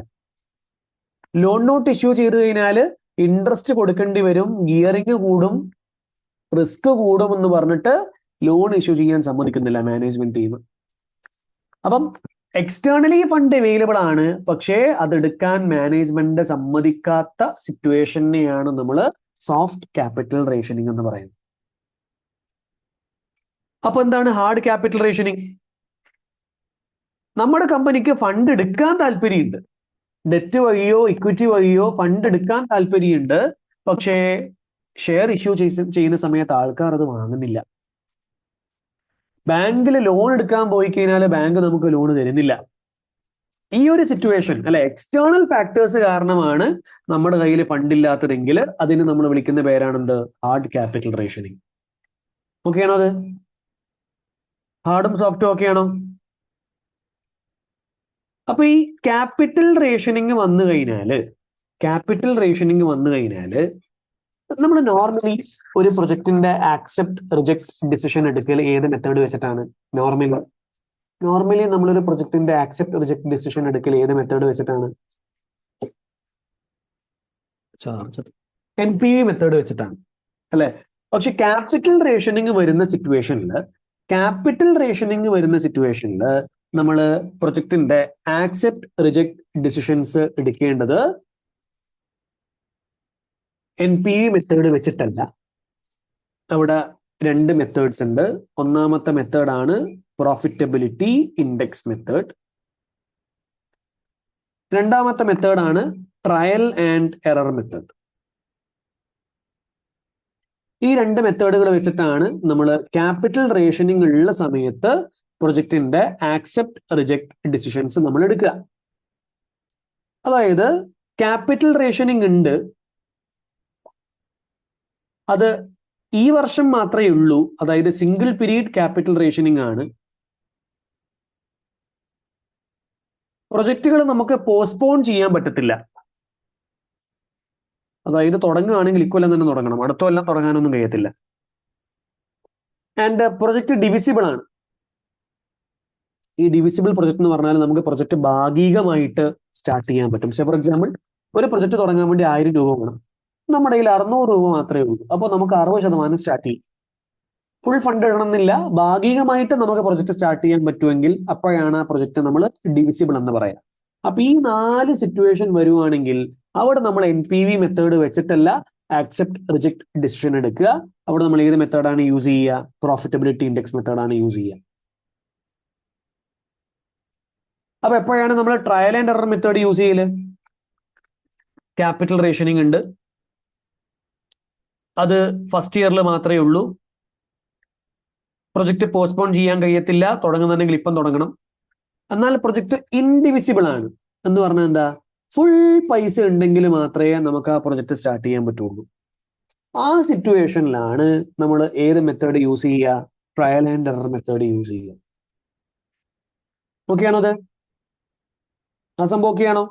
ലോൺ നോട്ട് ഇഷ്യൂ ചെയ്ത് കഴിഞ്ഞാൽ ഇൻട്രസ്റ്റ് കൊടുക്കേണ്ടി വരും, ഗിയറിംഗ് കൂടും, റിസ്ക് കൂടും എന്ന് പറഞ്ഞിട്ട് ലോൺ ഇഷ്യൂ ചെയ്യാൻ സമ്മതിക്കുന്നില്ല മാനേജ്മെന്റ് ടീം. അപ്പം എക്സ്റ്റേണലി ഫണ്ട് അവൈലബിൾ ആണ്, പക്ഷേ അതെടുക്കാൻ മാനേജ്മെന്റ് സമ്മതിക്കാത്ത സിറ്റുവേഷനെയാണ് നമ്മൾ സോഫ്റ്റ് ക്യാപിറ്റൽ റേഷനിങ് എന്ന് പറയുന്നത്. അപ്പൊ എന്താണ് ഹാർഡ് ക്യാപിറ്റൽ റേഷനിങ്? നമ്മുടെ കമ്പനിക്ക് ഫണ്ട് എടുക്കാൻ താല്പര്യമുണ്ട്, ഡെറ്റ് വഴിയോ ഇക്വിറ്റി വഴിയോ ഫണ്ട് എടുക്കാൻ താല്പര്യമുണ്ട്, പക്ഷേ ഷെയർ ഇഷ്യൂ ചെയ്യുന്ന സമയത്ത് ആൾക്കാർ അത് വാങ്ങുന്നില്ല. ബാങ്കിൽ ലോൺ എടുക്കാൻ പോയി കഴിഞ്ഞാൽ ബാങ്ക് നമുക്ക് ലോൺ തരുന്നില്ല. ഈ ഒരു സിറ്റുവേഷൻ അല്ലെ, എക്സ്റ്റേണൽ ഫാക്ടേഴ്സ് കാരണമാണ് നമ്മുടെ കയ്യിൽ ഫണ്ട് ഇല്ലാത്തതെങ്കിൽ അതിന് നമ്മൾ വിളിക്കുന്ന പേരാണെന്ത്? Hard capital rationing. ഓക്കെ ആണോ? അത് ഹാർഡും സോഫ്റ്റും ഓക്കെ ആണോ? അപ്പൊ ഈ ക്യാപിറ്റൽ റേഷനിങ് വന്നു കഴിഞ്ഞാല് നമ്മൾ നോർമലി ഒരു പ്രൊജക്ടിന്റെ ആക്സെപ്റ്റ് റിജക്ട് ഡിസിഷൻ എടുക്കൽ ഏത് മെത്തേഡ് വെച്ചിട്ടാണ്? നോർമലി നമ്മളൊരു പ്രൊജക്ടിന്റെ ആക്സെപ്റ്റ് റിജക്ട് ഡിസിഷൻ എടുക്കൽ ഏത് മെത്തേഡ് വെച്ചിട്ടാണ്? NPV മെത്തേഡ് വെച്ചിട്ടാണ് അല്ലെ? പക്ഷെ ക്യാപിറ്റൽ റേഷനിങ് വരുന്ന സിറ്റുവേഷനിൽ നമ്മൾ പ്രൊജക്ടിന്റെ ആക്സെപ്റ്റ് റിജക്ട് ഡിസിഷൻസ് എടുക്കേണ്ടത് NPV മെത്തേഡ് വെച്ചിട്ടല്ല. അവിടെ രണ്ട് മെത്തേഡ്സ് ഉണ്ട്. ഒന്നാമത്തെ മെത്തേഡാണ് പ്രോഫിറ്റബിലിറ്റി ഇൻഡെക്സ് മെത്തേഡ്. രണ്ടാമത്തെ മെത്തേഡാണ് ട്രയൽ ആൻഡ് എറർ മെത്തേഡ്. ഈ രണ്ട് മെത്തേഡുകൾ വെച്ചിട്ടാണ് നമ്മൾ ക്യാപിറ്റൽ റേഷനിങ് ഉള്ള സമയത്ത് പ്രൊജക്ടിന്റെ ആക്സെപ്റ്റ് റിജക്ട് ഡിസിഷൻസ് നമ്മൾ എടുക്കുക. അതായത് ക്യാപിറ്റൽ റേഷനിങ് ഉണ്ട്, അത് ഈ വർഷം മാത്രമേ ഉള്ളൂ, അതായത് സിംഗിൾ പീരീഡ് ക്യാപിറ്റൽ റേഷനിങ് ആണ്. പ്രൊജക്റ്റുകൾ നമുക്ക് പോസ്റ്റ്പോൺ ചെയ്യാൻ പറ്റത്തില്ല. അതായത് തുടങ്ങുകയാണെങ്കിൽ ഇക്കൊല്ലം തന്നെ തുടങ്ങണം, അടുത്ത കൊല്ലം തുടങ്ങാനൊന്നും കഴിയത്തില്ല. ആൻഡ് പ്രൊജക്ട് ഡിവിസിബിൾ ആണ്. ഈ ഡിവിസിബിൾ പ്രൊജക്ട് എന്ന് പറഞ്ഞാൽ നമുക്ക് പ്രൊജക്ട് ഭാഗികമായിട്ട് സ്റ്റാർട്ട് ചെയ്യാൻ പറ്റും. ഫോർ എക്സാമ്പിൾ, ഒരു പ്രൊജക്ട് തുടങ്ങാൻ വേണ്ടി 1000 രൂപ വേണം, നമ്മുടെ കയ്യിൽ 600 രൂപ മാത്രമേ ഉള്ളൂ. അപ്പോൾ നമുക്ക് 60% സ്റ്റാർട്ട് ചെയ്യും. ഫുൾ ഫണ്ട് ഇടണമെന്നില്ല, ഭാഗികമായിട്ട് നമുക്ക് പ്രൊജക്ട് സ്റ്റാർട്ട് ചെയ്യാൻ പറ്റുമെങ്കിൽ അപ്പോഴാണ് ആ പ്രൊജക്ട് നമ്മൾ ഡിവിസിബിൾ എന്ന് പറയാം. അപ്പൊ ഈ 4 സിറ്റുവേഷൻ വരുവാണെങ്കിൽ അവിടെ നമ്മൾ NPV മെത്തേഡ് വെച്ചിട്ടല്ല ആക്സെപ്റ്റ് റിജക്ട് ഡിസിഷൻ എടുക്കുക. അവിടെ നമ്മൾ ഏത് മെത്തേഡാണ് യൂസ് ചെയ്യുക? പ്രോഫിറ്റബിലിറ്റി ഇൻഡെക്സ് മെത്തേഡാണ് യൂസ് ചെയ്യുക. അപ്പൊ എപ്പോഴാണ് നമ്മൾ trial and error method use ചെയ്യല്? ക്യാപിറ്റൽ റേഷനിങ് ഉണ്ട്, അത് ഫസ്റ്റ് ഇയറിൽ മാത്രമേ ഉള്ളൂ, പ്രൊജക്ട് പോസ്റ്റ്പോൺ ചെയ്യാൻ കഴിയത്തില്ല, തുടങ്ങുന്നുണ്ടെങ്കിൽ ഇപ്പം തുടങ്ങണം. എന്നാൽ പ്രൊജക്ട് ഇൻഡിവിസിബിൾ ആണ് എന്ന് പറഞ്ഞാൽ എന്താ? ഫുൾ പൈസ ഉണ്ടെങ്കിൽ മാത്രമേ നമുക്ക് ആ പ്രൊജക്ട് സ്റ്റാർട്ട് ചെയ്യാൻ പറ്റുള്ളൂ. ആ സിറ്റുവേഷനിലാണ് നമ്മൾ ഏത് മെത്തേഡ് യൂസ് ചെയ്യുക? Trial and error method use ചെയ്യുക. ഓക്കെ ആണോ? അത് ആ സംഭവം ഓക്കെ ആണോ?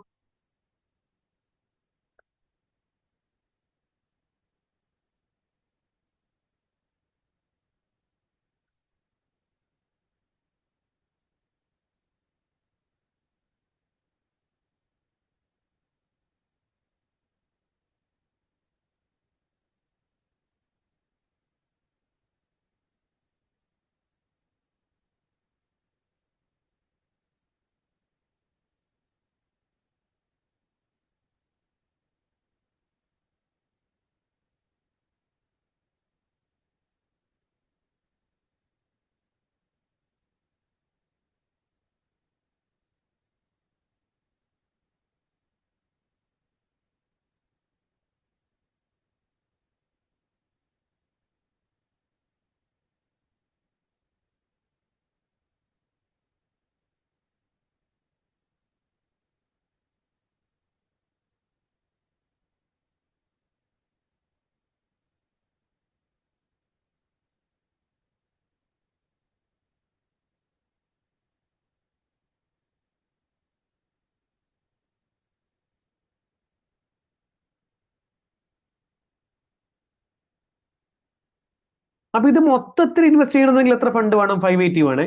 അപ്പൊ ഇത് മൊത്തത്തിൽ ഇൻവെസ്റ്റ് ചെയ്യണമെങ്കിൽ എത്ര ഫണ്ട് വേണം? 580 വേണേ.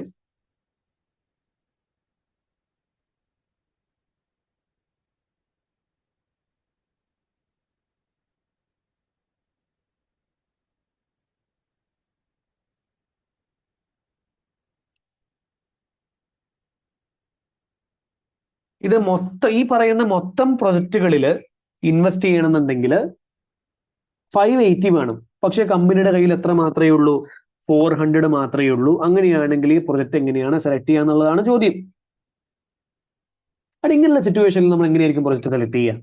ഇത് മൊത്തം ഈ പറയുന്ന മൊത്തം പ്രൊജക്റ്റുകളിൽ ഇൻവെസ്റ്റ് ചെയ്യണമെന്നുണ്ടെങ്കിൽ 580 വേണം. പക്ഷെ കമ്പനിയുടെ കയ്യിൽ എത്ര മാത്രമേ ഉള്ളൂ? 400 മാത്രമേ ഉള്ളൂ. അങ്ങനെയാണെങ്കിൽ ഈ പ്രൊജക്ട് എങ്ങനെയാണ് സെലക്ട് ചെയ്യുക എന്നുള്ളതാണ് ചോദ്യം. അത് ഇങ്ങനെയുള്ള സിറ്റുവേഷനിൽ നമ്മൾ എങ്ങനെയായിരിക്കും പ്രൊജക്ട് സെലക്ട് ചെയ്യുക?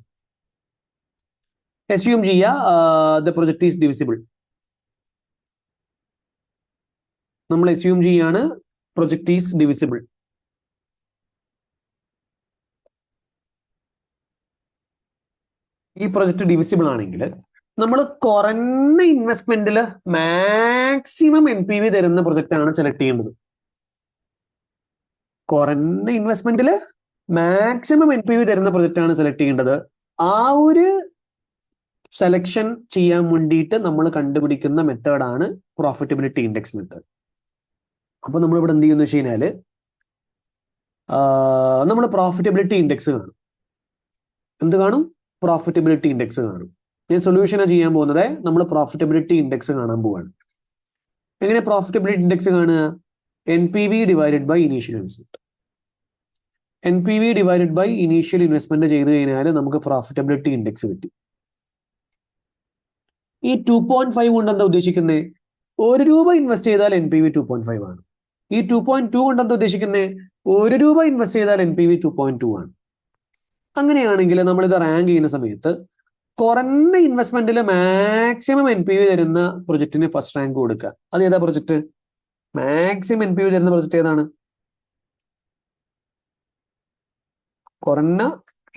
അസ്യൂം ചെയ്യുക ദ പ്രൊജക്ട് ഈസ് ഡിവിസിബിൾ. നമ്മൾ അസ്യൂം ചെയ്യാണ് പ്രൊജക്ട് ഈസ് ഡിവിസിബിൾ. ഈ പ്രൊജക്ട് ഡിവിസിബിൾ ആണെങ്കിൽ നമ്മൾ കുറഞ്ഞ ഇൻവെസ്റ്റ്മെന്റിൽ മാക്സിമം NPV തരുന്ന പ്രൊജക്റ്റ് ആണ് സെലക്ട് ചെയ്യേണ്ടത്. കുറഞ്ഞ ഇൻവെസ്റ്റ്മെന്റിൽ മാക്സിമം NPV തരുന്ന പ്രൊജക്റ്റ് ആണ് സെലക്ട് ചെയ്യേണ്ടത്. ആ ഒരു സെലക്ഷൻ ചെയ്യാൻ വേണ്ടിയിട്ട് നമ്മൾ കണ്ടുപിടിക്കുന്ന മെത്തേഡാണ് പ്രോഫിറ്റബിലിറ്റി ഇൻഡെക്സ് മെത്തേഡ്. അപ്പൊ നമ്മൾ ഇവിടെ എന്ത് ചെയ്യുന്ന വെച്ച് കഴിഞ്ഞാല് നമ്മൾ പ്രോഫിറ്റബിലിറ്റി ഇൻഡെക്സ് കാണും. എന്ത് കാണും? പ്രോഫിറ്റബിലിറ്റി ഇൻഡെക്സ് കാണും. ഞാൻ സൊല്യൂഷനാണ് ചെയ്യാൻ പോകുന്നത്. നമ്മൾ പ്രോഫിറ്റബിലിറ്റി ഇൻഡെക്സ് കാണാൻ പോവാണ്. എങ്ങനെ പ്രോഫിറ്റബിലിറ്റി ഇൻഡെക്സ് കാണുക? NPV divided by initial investment. NPV divided by initial investment ചെയ്ത് കഴിഞ്ഞാൽ നമുക്ക് പ്രോഫിറ്റബിലിറ്റി ഇൻഡെക്സ് കിട്ടി. ഈ 2.5 കൊണ്ട് എന്താ ഉദ്ദേശിക്കുന്നത്? 1 രൂപ ഇൻവെസ്റ്റ് ചെയ്താൽ NPV 2.5 ആണ്. ഈ 2.2 കൊണ്ട് എന്താ ഉദ്ദേശിക്കുന്നത്? 1 രൂപ ഇൻവെസ്റ്റ് ചെയ്താൽ NPV 2.2 ആണ്. അങ്ങനെയാണെങ്കിൽ നമ്മൾ ഇത് റാങ്ക് ചെയ്യുന്ന സമയത്ത് കുറഞ്ഞ ഇൻവെസ്റ്റ്മെന്റിൽ മാക്സിമം NPV തരുന്ന പ്രൊജക്റ്റിന് ഫസ്റ്റ് റാങ്ക് കൊടുക്കുക. അത് ഏതാ പ്രൊജക്ട്? മാക്സിമം NPV തരുന്ന പ്രൊജക്ട് ഏതാണ്? കുറഞ്ഞ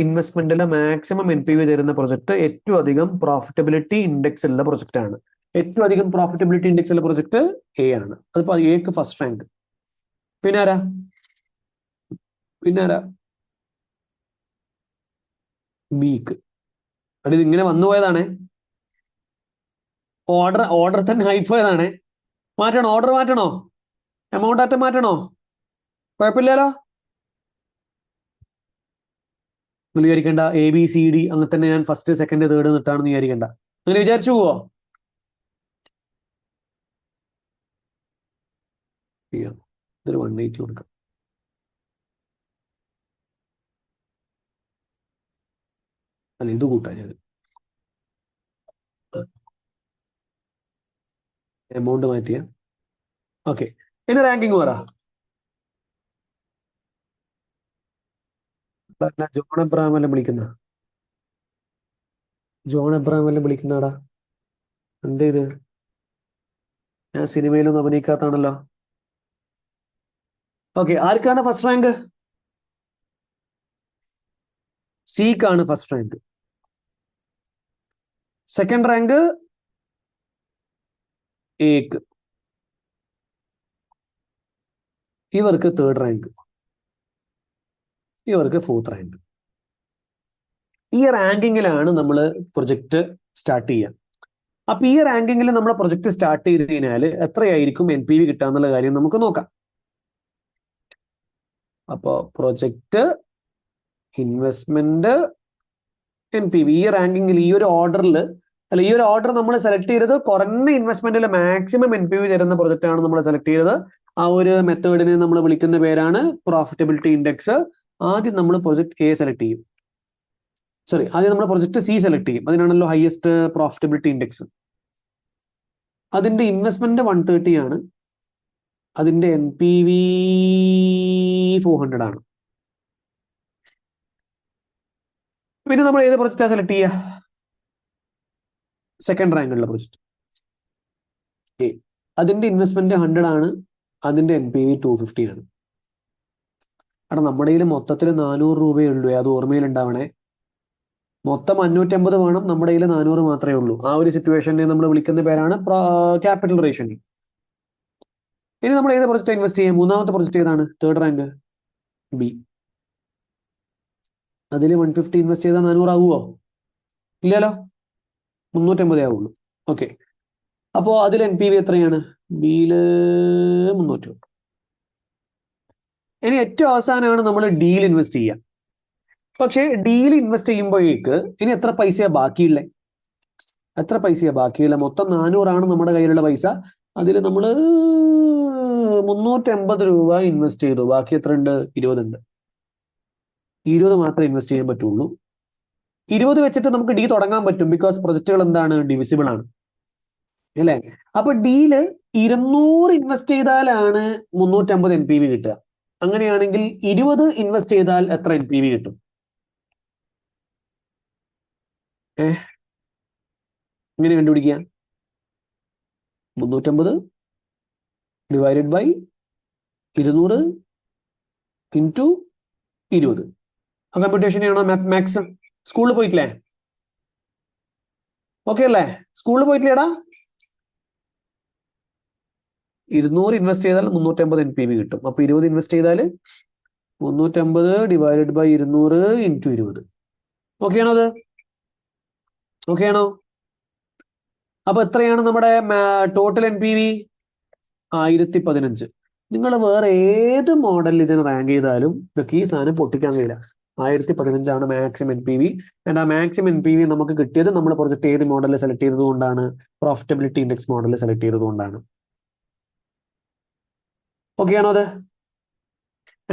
ഇൻവെസ്റ്റ്മെന്റിൽ മാക്സിമം NPV തരുന്ന പ്രൊജക്ട് ഏറ്റവും അധികം പ്രോഫിറ്റബിലിറ്റി ഇൻഡെക്സ് ഉള്ള പ്രൊജക്ട് ആണ്. ഏറ്റവും അധികം പ്രോഫിറ്റബിലിറ്റി ഇൻഡെക്സ് ഉള്ള പ്രൊജക്ട് A ആണ്. അതിപ്പോ Aക്ക് ഫസ്റ്റ് റാങ്ക്. പിന്നെ ആരാ? Bക്ക്. അത് ഇങ്ങനെ വന്നു പോയതാണ്. ഓർഡർ തന്നെ ആയിപ്പോയതാണ്. മാറ്റണോ? ഓർഡർ മാറ്റണോ? എമൗണ്ട് ആറ്റം മാറ്റണോ? കുഴപ്പമില്ലല്ലോ. നിങ്ങൾ വിചാരിക്കേണ്ട ABCD അങ്ങനെ തന്നെ ഞാൻ ഫസ്റ്റ് സെക്കൻഡ് തേർഡ് നിട്ടാണെന്ന് വിചാരിക്കേണ്ട. അങ്ങനെ വിചാരിച്ചു പോവോ? ഇതൊരു 180 കൊടുക്കാം. അല്ല ഇത് കൂട്ടാം ഞാൻ. എമൗണ്ട് മാറ്റിയ ഓക്കെ. എന്നെ റാങ്കിങ് പറ. ജോൺ എബ്രഹാം എല്ലാം വിളിക്കുന്ന വിളിക്കുന്നടാ. എന്ത് ഇത്? ഞാൻ സിനിമയിലൊന്നും അഭിനയിക്കാത്താണല്ലോ. ഓക്കെ, ആർക്കാണ് ഫസ്റ്റ് റാങ്ക്? സിക്കാണ് ഫസ്റ്റ് റാങ്ക്. സെക്കൻഡ് റാങ്ക് എക്ക്. ഇവർക്ക് തേർഡ് റാങ്ക്. ഇവർക്ക് ഫോർത്ത് റാങ്ക്. ഈ റാങ്കിങ്ങിലാണ് നമ്മൾ പ്രൊജക്ട് സ്റ്റാർട്ട് ചെയ്യുക. അപ്പൊ ഈ റാങ്കിങ്ങിൽ നമ്മൾ പ്രൊജക്ട് സ്റ്റാർട്ട് ചെയ്ത് കഴിഞ്ഞാൽ എത്രയായിരിക്കും NPV കിട്ടുക എന്നുള്ള കാര്യം നമുക്ക് നോക്കാം. അപ്പോ പ്രൊജക്ട്, ഇൻവെസ്റ്റ്മെന്റ്, NPV ഈ റാങ്കിങ്ങിൽ ഈ ഒരു ഓർഡറിൽ ഈ ഒരു ഓർഡർ നമ്മൾ സെലക്ട് ചെയ്തത് കുറഞ്ഞ ഇൻവെസ്റ്റ്മെന്റിൽ മാക്സിമം NPV തരുന്ന പ്രൊജക്റ്റ് ആണ് നമ്മൾ സെലക്ട് ചെയ്തത്. ആ ഒരു മെത്തേഡിനെ നമ്മൾ വിളിക്കുന്ന പേരാണ് പ്രോഫിറ്റബിലിറ്റി ഇൻഡെക്സ്. ആദ്യം നമ്മൾ പ്രൊജക്ട് A സെലക്ട് ചെയ്യും. ആദ്യം നമ്മൾ പ്രൊജക്ട് C സെലക്ട് ചെയ്യും. അതിനാണല്ലോ ഹയസ്റ്റ് പ്രോഫിറ്റബിലിറ്റി ഇൻഡെക്സ്. അതിന്റെ ഇൻവെസ്റ്റ്മെന്റ് 130 ആണ്. അതിന്റെ NPV 400 ആണ്. പിന്നെ നമ്മൾ ഏത് പ്രൊജക്റ്റാണ് സെലക്ട് ചെയ്യുക? സെക്കൻഡ് റാങ്കുള്ള പ്രൊജക്ട് A. അതിന്റെ ഇൻവെസ്റ്റ്മെന്റ് 100 ആണ്. അതിന്റെ NPV 250 ആണ്. അവിടെ നമ്മുടെ കയ്യിൽ മൊത്തത്തിൽ 400 രൂപയേ ഉള്ളൂ. അത് ഓർമ്മയിൽ ഉണ്ടാവണേ. മൊത്തം 550 വേണം, നമ്മുടെ കയ്യിൽ 400 മാത്രമേ ഉള്ളൂ. ആ ഒരു സിറ്റുവേഷനെ നമ്മൾ വിളിക്കുന്ന പേരാണ് ക്യാപിറ്റൽ റേഷനിങ്. ഇനി നമ്മൾ ഏത് പ്രൊജക്റ്റ് ഇൻവെസ്റ്റ് ചെയ്യാം? മൂന്നാമത്തെ പ്രൊജക്റ്റ് ഏതാണ്? Third rank B. അതിൽ 150 ഇൻവെസ്റ്റ് ചെയ്താൽ 400 ആവുമോ? ഇല്ലല്ലോ, 350 ആവുള്ളൂ. ഓക്കെ, അപ്പോൾ അതിൽ NPV എത്രയാണ്? ബിയില് 300. ഇനി ഏറ്റവും അവസാനമാണ് നമ്മൾ ഡീൽ ഇൻവെസ്റ്റ് ചെയ്യുക. പക്ഷേ ഡീൽ ഇൻവെസ്റ്റ് ചെയ്യുമ്പോഴേക്ക് ഇനി എത്ര പൈസയാ ബാക്കിയുള്ളത്? എത്ര പൈസയാ ബാക്കിയുള്ള? മൊത്തം 400 നമ്മുടെ കയ്യിലുള്ള പൈസ. അതിൽ നമ്മൾ 350 രൂപ ഇൻവെസ്റ്റ് ചെയ്തു. ബാക്കി എത്ര ഉണ്ട്? 20 ഉണ്ട്. 20 മാത്രമേ ഇൻവെസ്റ്റ് ചെയ്യാൻ പറ്റുള്ളൂ. 20 വെച്ചിട്ട് നമുക്ക് ഡീ തുടങ്ങാൻ പറ്റും, ബിക്കോസ് പ്രൊജക്റ്റുകൾ എന്താണ്? ഡിവിസിബിൾ ആണ്, അല്ലേ? അപ്പൊ ഡീല് 200 ഇൻവെസ്റ്റ് ചെയ്താലാണ് 350 NPV കിട്ടുക. അങ്ങനെയാണെങ്കിൽ 20 ഇൻവെസ്റ്റ് ചെയ്താൽ എത്ര NPV കിട്ടും? എങ്ങനെ കണ്ടുപിടിക്കുക? 350 ഡിവൈഡഡ് ബൈ 200 ഇൻറ്റു 20. ആ കമ്പ്യൂട്ടേഷൻ ചെയ്യണോ? മാത്സ് സ്കൂളിൽ പോയിട്ടില്ലേ? ഓക്കെ അല്ലേ? സ്കൂളിൽ പോയിട്ടില്ലേടാ? 200 ഇൻവെസ്റ്റ് ചെയ്താൽ 350 NPV കിട്ടും. അപ്പൊ 20 ഇൻവെസ്റ്റ് ചെയ്താൽ 350 ഡിവൈഡഡ് ബൈ 200 ഇൻറ്റു 20. ഓക്കെ ആണോ? അത് ഓക്കെ ആണോ? അപ്പൊ എത്രയാണ് നമ്മുടെ ടോട്ടൽ NPV? 1015. നിങ്ങൾ വേറെ ഏത് മോഡലിൽ ഇതിന് റാങ്ക് ചെയ്താലും ഇതൊക്കെ ഈ സാധനം പൊട്ടിക്കാൻ കഴിയില്ല. 1015 മാക്സിമം NPV. ആൻഡ് ആ മാക്സിമം NPV നമുക്ക് കിട്ടിയത് നമ്മൾ പ്രൊജക്ട് ഏത് മോഡലിൽ സെലക്ട് ചെയ്തതുകൊണ്ടാണ്? പ്രോഫിറ്റബിലിറ്റി ഇൻഡെക്സ് മോഡലിൽ സെലക്ട് ചെയ്തതുകൊണ്ടാണ്. ഓക്കെ ആണോ? അത്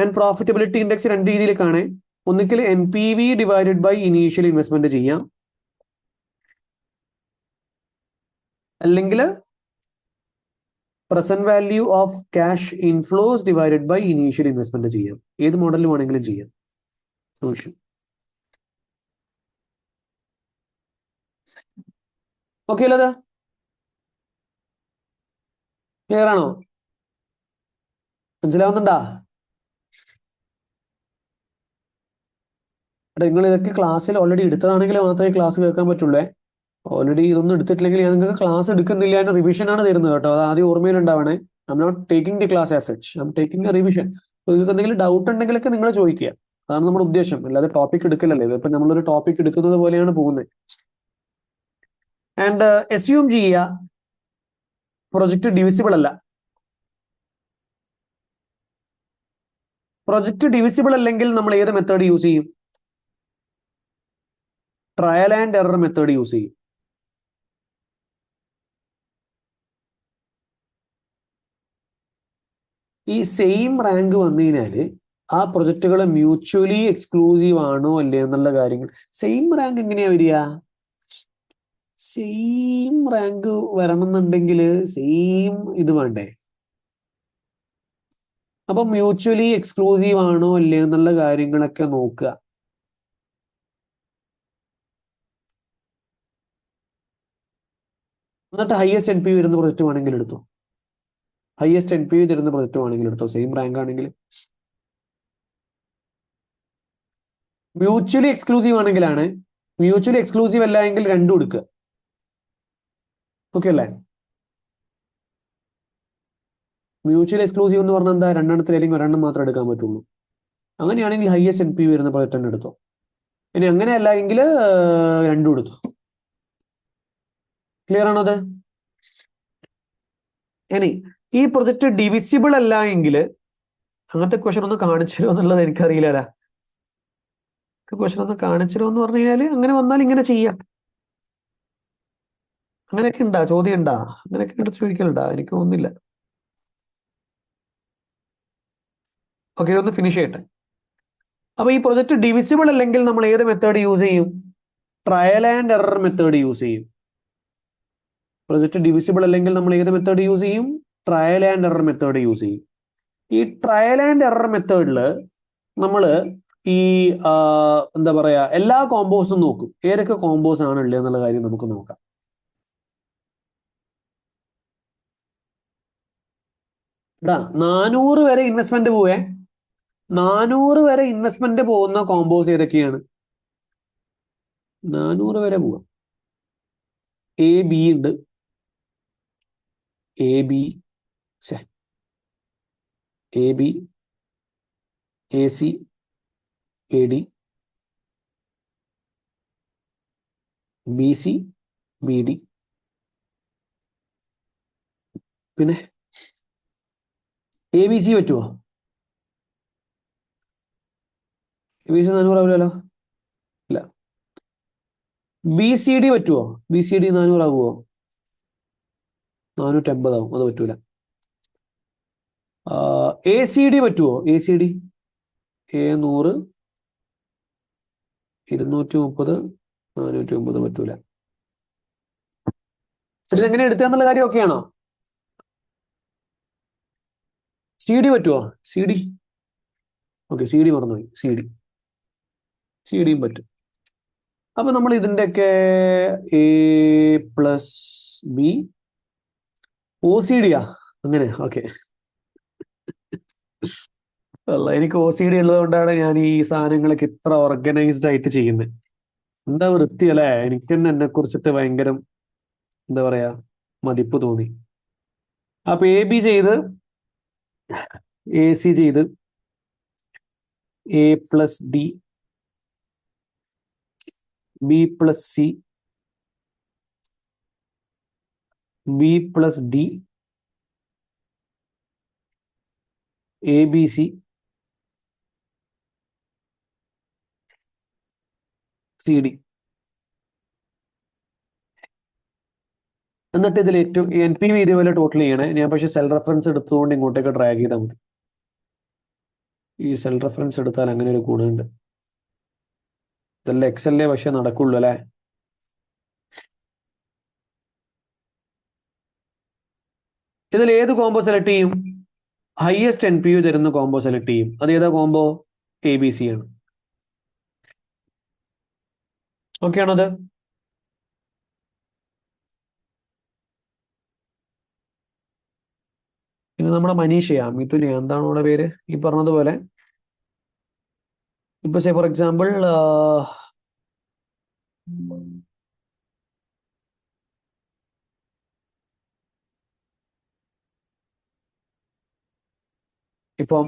ആൻഡ് പ്രോഫിറ്റബിലിറ്റി ഇൻഡെക്സ് രണ്ട് രീതിയിൽ കാണേ. ഒന്നിക്കൽ NPV divided by initial investment ചെയ്യാം, അല്ലെങ്കിൽ present value of cash inflows divided by initial investment ചെയ്യാം. ഏത് മോഡൽ വേണമെങ്കിലും ചെയ്യാം. സൊല്യൂഷൻ ഓക്കെ അല്ലേ? ക്ലിയർ ആണോ? മനസ്സിലാവുന്നുണ്ടാ? നിങ്ങൾ ഇതൊക്കെ ക്ലാസ്സിൽ ഓൾറെഡി എടുത്തതാണെങ്കിൽ മാത്രമേ ക്ലാസ് കേൾക്കാൻ പറ്റുള്ളൂ. ഓൾറെഡി ഇതൊന്നും എടുത്തിട്ടില്ലെങ്കിൽ ഞാൻ നിങ്ങൾക്ക് ക്ലാസ് എടുക്കുന്നില്ല, അതിന്റെ റിവിഷൻ ആണ് തരുന്നത് കേട്ടോ. അത് ആദ്യം ഓർമ്മയിൽ ഉണ്ടാവണേ. I'm not taking the class as such, I'm taking a revision. നിങ്ങൾക്ക് എന്തെങ്കിലും ഡൗട്ട് ഉണ്ടെങ്കിലൊക്കെ നിങ്ങൾ ചോദിക്കുക. അതാണ് നമ്മുടെ ഉദ്ദേശം, അല്ലാതെ ടോപ്പിക് എടുക്കലല്ലേ. ഇതിപ്പോ നമ്മളൊരു ടോപ്പിക് എടുക്കുന്നത് പോലെയാണ് പോകുന്നത്. ആൻഡ് അസ്യൂം ചെയ്യുക പ്രൊജക്ട് ഡിവിസിബിൾ അല്ല. പ്രൊജക്ട് ഡിവിസിബിൾ അല്ലെങ്കിൽ നമ്മൾ ഏത് മെത്തേഡ് യൂസ് ചെയ്യും? Trial and error method use ചെയ്യും. ഈ സെയിം റാങ്ക് വന്നു കഴിഞ്ഞാല് ആ പ്രൊജക്റ്റുകൾ മ്യൂച്വലി എക്സ്ക്ലൂസീവ് ആണോ അല്ലേ എന്നുള്ള കാര്യങ്ങൾ. സെയിം റാങ്ക് എങ്ങനെയാ വരിക? സെയിം റാങ്ക് വരണമെന്നുണ്ടെങ്കിൽ സെയിം ഇത് വേണ്ടേ? അപ്പൊ മ്യൂച്വലി എക്സ്ക്ലൂസീവ് ആണോ അല്ലേ എന്നുള്ള കാര്യങ്ങളൊക്കെ നോക്കുക. എന്നിട്ട് ഹയസ്റ്റ് NPV വരുന്ന പ്രൊജക്റ്റ് വേണമെങ്കിൽ എടുത്തു. ഹയസ്റ്റ് NPV തരുന്ന പ്രൊജക്റ്റ് വേണമെങ്കിൽ എടുത്തോ, സെയിം റാങ്ക് ആണെങ്കിൽ. മ്യൂച്വലി എക്സ്ക്ലൂസീവ് ആണെങ്കിലാണ്. മ്യൂച്വലി എക്സ്ക്ലൂസീവ് അല്ല എങ്കിൽ രണ്ടും എടുക്കുക. ഓക്കെ അല്ലേ? മ്യൂച്വലി എക്സ്ക്ലൂസീവ് എന്ന് പറഞ്ഞാൽ എന്താ? രണ്ടെണ്ണത്തിൽ അല്ലെങ്കിൽ ഒരെണ്ണം മാത്രമേ എടുക്കാൻ പറ്റുള്ളൂ. അങ്ങനെയാണെങ്കിൽ ഹയസ്റ്റ് NPV വരുന്ന പ്രൊജക്റ്റ് തന്നെ എടുത്തോ. ഇനി അങ്ങനെയല്ല എങ്കിൽ രണ്ടും എടുത്തു. ക്ലിയർ ആണോ? അത് ഇനി ഈ പ്രൊജക്ട് ഡിവിസിബിൾ അല്ല എങ്കിൽ അങ്ങനത്തെ ക്വസ്റ്റൻ ഒന്ന് കാണിച്ചു തരുമോ എന്നുള്ളത് എനിക്കറിയില്ല. ക്വസ്റ്റൻ ഒന്ന് കാണിച്ചു തരുമോ എന്ന് പറഞ്ഞു കഴിഞ്ഞാൽ അങ്ങനെ വന്നാൽ ഇങ്ങനെ ചെയ്യാം. അങ്ങനെയൊക്കെ ഉണ്ടാ? ചോദ്യം ഉണ്ടാ? അങ്ങനെയൊക്കെ എടുത്ത് ചോദിക്കലുണ്ടാ? എനിക്ക് തോന്നുന്നില്ല. ഓക്കെ, ഒന്ന് ഫിനിഷ് ചെയ്യട്ടെ. അപ്പൊ ഈ പ്രൊജക്ട് ഡിവിസിബിൾ അല്ലെങ്കിൽ നമ്മൾ ഏത് മെത്തേഡ് യൂസ് ചെയ്യും? Trial and error method use ചെയ്യും. പ്രൊജക്ട് ഡിവിസിബിൾ അല്ലെങ്കിൽ നമ്മൾ ഏത് മെത്തേഡ് യൂസ് ചെയ്യും? Trial and error method use ചെയ്യും. ഈ ട്രയൽ ആൻഡ് എറർ മെത്തേഡിൽ നമ്മൾ ഈ എന്താ പറയാ, എല്ലാ കോമ്പോസും നോക്കും. ഏതൊക്കെ കോമ്പോസ് ആണ് ഉള്ളത് എന്നുള്ള കാര്യം നമുക്ക് നോക്കാം. 400 വരെ ഇൻവെസ്റ്റ്മെന്റ് പോവേ. 400 വരെ ഇൻവെസ്റ്റ്മെന്റ് പോകുന്ന കോമ്പോസ് ഏതൊക്കെയാണ്? 400 വരെ പോവാം. AB ഉണ്ട്, AB, AB, AC, AD, BC, BD, പിന്നെ എ ബി സി പറ്റുമോ? എ ബി സി 400 ആവില്ലല്ലോ. ഇല്ല. ബി സി ഡി പറ്റുമോ? ബി സി ഡി 400 ആവുമോ? 450 ആവും. അത് പറ്റൂല. എ സി ഡി പറ്റുമോ? എ സി ഡി 100, 230, 450 പറ്റൂല. ഇതെങ്ങനെ എടുക്കാന്നുള്ള കാര്യം ഒക്കെയാണോ? സി ഡി പറ്റുമോ? C D okay, C D മറന്നുപോയി. സി ഡിയും പറ്റും. അപ്പൊ നമ്മൾ ഇതിന്റെയൊക്കെ A plus B or C ഡിയാ അങ്ങനെ. ഓക്കെ, അല്ല, എനിക്ക് ഒ സി ഡി ഉള്ളത് കൊണ്ടാണ് ഞാൻ ഈ സാധനങ്ങളൊക്കെ ഇത്ര ഓർഗനൈസ്ഡ് ആയിട്ട് ചെയ്യുന്നത്. എന്താ വൃത്തി അല്ലേ? എനിക്ക് തന്നെ എന്നെ കുറിച്ചിട്ട് ഭയങ്കര എന്താ പറയാ മതിപ്പ് തോന്നി. അപ്പൊ എ ബി ചെയ്ത്, എ സി ചെയ്ത്, A plus D, B plus C, B plus D, A B C, C D. എന്നിട്ട് ഇതിൽ ഏറ്റവും എൻ പി വി ഇതുപോലെ ടോട്ടൽ ചെയ്യണേ. ഞാൻ പക്ഷെ സെൽ റെഫറൻസ് എടുത്തുകൊണ്ട് ഇങ്ങോട്ടേക്ക് ഡ്രാഗ് ചെയ്താൽ മതി. ഈ സെൽ റെഫറൻസ് എടുത്താൽ അങ്ങനെ ഒരു ഗുണമുണ്ട്. ഇതെല്ലാം എക്സലിലെ പക്ഷെ നടക്കുള്ളൂ അല്ലേ? ഇതിൽ ഏത് കോംബോ സെലക്ട് ചെയ്യും? ഹയസ്റ്റ് എൻ പി യു തരുന്ന കോംബോ സെലക്ട് ചെയ്യും. അത് ഏതാ കോംബോ? എ ബി സി ആണ്. ഓക്കെ ആണോ അത്? പിന്നെ നമ്മുടെ മനീഷയാ, മിഥുന, എന്താണ് നമ്മുടെ പേര്? ഈ പറഞ്ഞതുപോലെ ഇപ്പൊ സേ ഫോർ എക്സാമ്പിൾ ഇപ്പം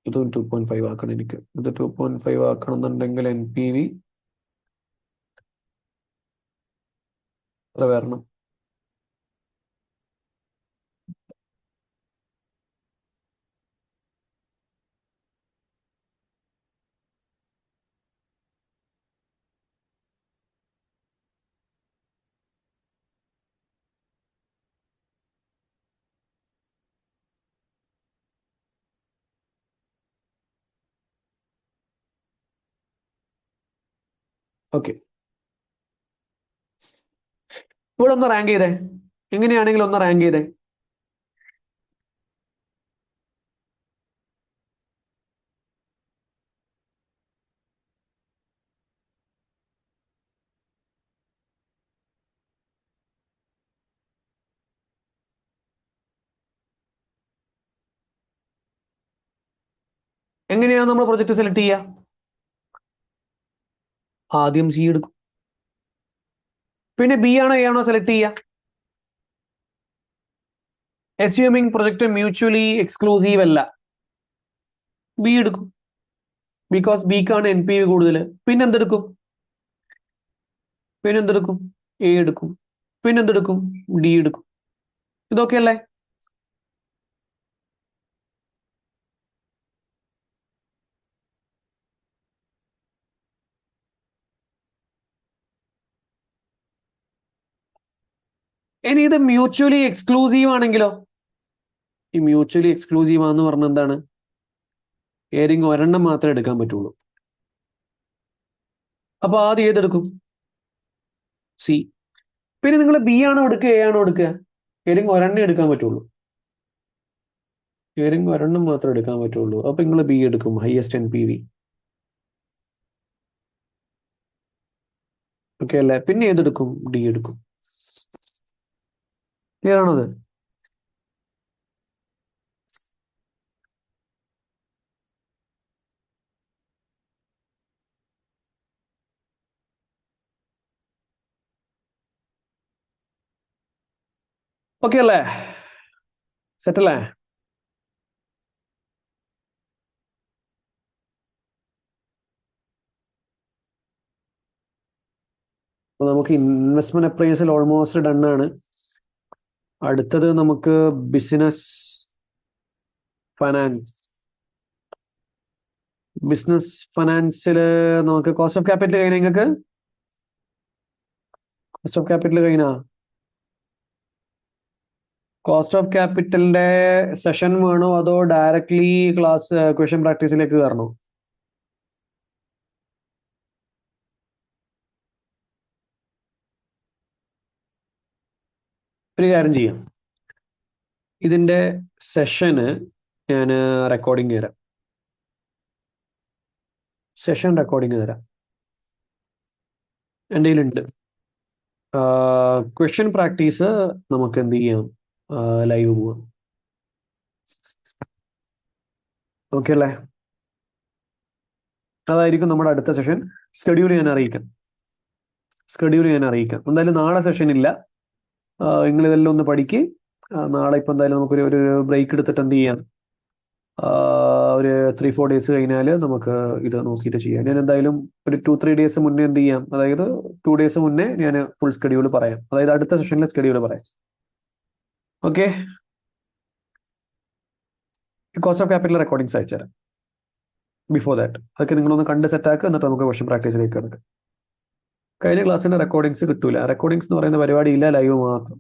ഇത് 2.5 ആക്കണം. എനിക്ക് ഇത് 2.5 ആക്കണം എന്നുണ്ടെങ്കിൽ എൻ പി വി വരണം. ഓക്കെ, ഇവിടെ ഒന്ന് റാങ്ക് ചെയ്തേ. എങ്ങനെയാണെങ്കിലും ഒന്ന് റാങ്ക് ചെയ്തേ. എങ്ങനെയാണ് നമ്മൾ പ്രൊജക്ട് സെലക്ട് ചെയ്യുക? ആദ്യം സി എടുക്കും, പിന്നെ ബി ആണോ എ ആണോ സെലക്ട് ചെയ്യുക? അസ്യൂമിങ് പ്രൊജക്ട് മ്യൂച്വലി എക്സ്ക്ലൂസീവ് അല്ല, ബി എടുക്കും. ബിക്കോസ് ബിക്കാണ് എൻ പി വി കൂടുതൽ. പിന്നെന്തെടുക്കും? പിന്നെന്തെടുക്കും? എ എടുക്കും. പിന്നെന്തെടുക്കും? ഡി എടുക്കും. ഇതൊക്കെ അല്ലേ? ഇനി ഇത് മ്യൂച്വലി എക്സ്ക്ലൂസീവ് ആണെങ്കിലോ? ഈ മ്യൂച്വലി എക്സ്ക്ലൂസീവ് ആണെന്ന് പറഞ്ഞ എന്താണ്? ഏതെങ്കിലും ഒരെണ്ണം മാത്രമേ എടുക്കാൻ പറ്റുള്ളൂ. അപ്പൊ ആദ്യം ഏതെടുക്കും? സി. പിന്നെ നിങ്ങൾ ബി ആണോ എടുക്കുക, എ ആണോ എടുക്കുക? ഏതെങ്കിലും ഒരെണ്ണം എടുക്കാൻ പറ്റുള്ളൂ. ഏതെങ്കിലും ഒരെണ്ണം മാത്രമേ എടുക്കാൻ പറ്റുള്ളൂ. അപ്പൊ നിങ്ങൾ ബി എടുക്കും, highest N P V. Okay അല്ലേ? പിന്നെ ഏതെടുക്കും? ഡി എടുക്കും. ക്ലിയർ ആണോ അത്? ഓക്കെ അല്ലേ? സെറ്റ് അല്ലേ? അപ്പൊ നമുക്ക് ഇൻവെസ്റ്റ്മെന്റ് അപ്രൈസൽ ഓൾമോസ്റ്റ് ഡൺ ആണ്. അടുത്തത് നമുക്ക് ബിസിനസ് ഫൈനാൻസ്. ബിസിനസ് ഫൈനാൻസിൽ നമുക്ക് കോസ്റ്റ് ഓഫ് ക്യാപിറ്റൽ കഴിഞ്ഞ നിങ്ങൾക്ക് കോസ്റ്റ് ഓഫ് ക്യാപിറ്റൽ കഴിഞ്ഞ കോസ്റ്റ് ഓഫ് ക്യാപിറ്റലിന്റെ സെഷൻ വേണോ അതോ ഡയറക്ട്ലി ക്ലാസ് ക്വസ്റ്റ്യൻ പ്രാക്ടീസിലേക്ക് കയറണോ? ഒരു കാര്യം ചെയ്യാം, ഇതിന്റെ സെഷന് ഞാൻ റെക്കോർഡിങ് തരാം. സെഷൻ റെക്കോർഡിങ് തരാം, എൻ്റെ കയ്യിലുണ്ട്. ക്വസ്റ്റ്യൻ പ്രാക്ടീസ് നമുക്ക് എന്ത് ചെയ്യാം, ലൈവ് പോവാം. ഓക്കെ അല്ലേ? അതായിരിക്കും നമ്മുടെ അടുത്ത സെഷൻ. സ്കെഡ്യൂൾ ഞാൻ അറിയിക്കാം. എന്തായാലും നാളെ സെഷൻ ഇല്ല. നിങ്ങൾ ഇതെല്ലാം ഒന്ന് പഠിക്ക്. നാളെ ഇപ്പം എന്തായാലും നമുക്കൊരു ഒരു ബ്രേക്ക് എടുത്തിട്ട് എന്ത് ചെയ്യാം, ഒരു 3-4 ഡേയ്സ് കഴിഞ്ഞാൽ നമുക്ക് ഇത് നോക്കിയിട്ട് ചെയ്യാം. ഞാൻ എന്തായാലും ഒരു 2-3 ഡേയ്സ് മുന്നേ എന്ത് ചെയ്യാം, അതായത് 2 ഡേയ്സ് മുന്നേ ഞാൻ ഫുൾ സ്കെഡ്യൂൾ പറയാം, അതായത് അടുത്ത സെഷനിലെ സ്കെഡ്യൂൾ പറയാം. Okay, cost of capital recordings അയച്ചുതരാം ബിഫോർ ദാറ്റ്. അതൊക്കെ നിങ്ങളൊന്ന് കണ്ട് സെറ്റാക്കുക, എന്നിട്ട് നമുക്ക് ക്വസ്റ്റ്യൻ പ്രാക്ടീസിലേക്ക് കിടക്കാം. കഴിഞ്ഞ ക്ലാസ്സിന്റെ റെക്കോർഡിങ്സ് കിട്ടൂല. റെക്കോർഡിങ്സ് എന്ന് പറയുന്ന പരിപാടി ഇല്ല, ലൈവ് മാത്രം.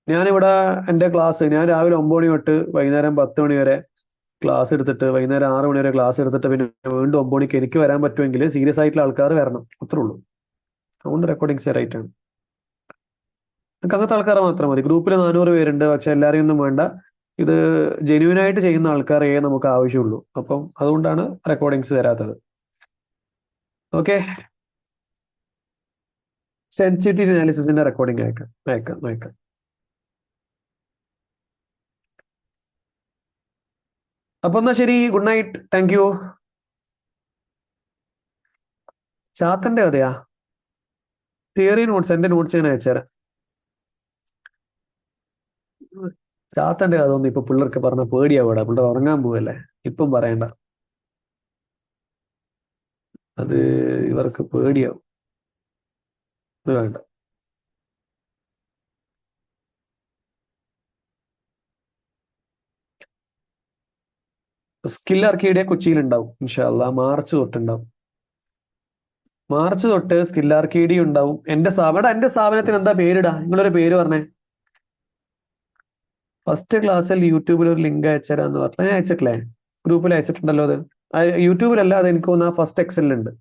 ഞാനിവിടെ എൻ്റെ ക്ലാസ് ഞാൻ രാവിലെ 9 മണി തൊട്ട് വൈകുന്നേരം 10 മണി വരെ ക്ലാസ് എടുത്തിട്ട് വൈകുന്നേരം 6 മണി വരെ ക്ലാസ് എടുത്തിട്ട് പിന്നെ വീണ്ടും 9 മണിക്ക് എനിക്ക് വരാൻ പറ്റുമെങ്കിൽ സീരിയസ് ആയിട്ടുള്ള ആൾക്കാർ വരണം, അത്രേ ഉള്ളൂ. അതുകൊണ്ട് റെക്കോർഡിങ്സ് റൈറ്റ് ആണ്. നമുക്ക് അങ്ങനത്തെ ആൾക്കാരെ മാത്രം മതി. ഗ്രൂപ്പിൽ 400 പേരുണ്ട്, പക്ഷെ എല്ലാവരെയും ഒന്നും വേണ്ട. ഇത് ജെന്യൂൻ ആയിട്ട് ചെയ്യുന്ന ആൾക്കാരെ നമുക്ക് ആവശ്യമുള്ളൂ. അപ്പം അതുകൊണ്ടാണ് റെക്കോർഡിങ്സ് തരാത്തത്. ഓക്കെ, സെൻസിറ്റിവിറ്റി അനാലിസിസിന്റെ റെക്കോർഡിംഗ് അയക്കാം. അപ്പൊ എന്നാ ശരി, ഗുഡ് നൈറ്റ്, താങ്ക് യു. ചാത്തന്റെ കഥയാ? തിയറി നോട്ട്സ്, എന്റെ നോട്ട്സ് ഞാൻ അയച്ചുതരാം. ചാത്തന്റെ കഥ ഒന്നും ഇപ്പൊ പിള്ളേർക്ക് പറഞ്ഞ പേടിയാവൂടാ, പിള്ളേർ ഉറങ്ങാൻ പോവല്ലേ, ഇപ്പം പറയണ്ട. അത് ഇവർക്ക് പേടിയാവും, ഇത് വേണ്ട. സ്കിൽ ആർക്കേഡിയ കൊച്ചിയിൽ ഉണ്ടാവും ഇൻഷാ അല്ലാ, മാർച്ച് തൊട്ടുണ്ടാവും. മാർച്ച് തൊട്ട് സ്കിൽ ആർക്കേഡിയ ഉണ്ടാവും. എന്റെ സ്ഥാപനത്തിന് എന്താ പേരിടാ? നിങ്ങളൊരു പേര് പറഞ്ഞേ. ഫസ്റ്റ് ക്ലാസ്സിൽ യൂട്യൂബിൽ ഒരു ലിങ്ക് അയച്ചുതരാന്ന് പറഞ്ഞാൽ ഞാൻ അയച്ചിട്ടില്ലേ? ഗ്രൂപ്പിൽ അയച്ചിട്ടുണ്ടല്ലോ. അത് യൂട്യൂബിലല്ല, അത് എനിക്ക് തോന്നുന്നു ഫസ്റ്റ് എക്സലിലുണ്ട്.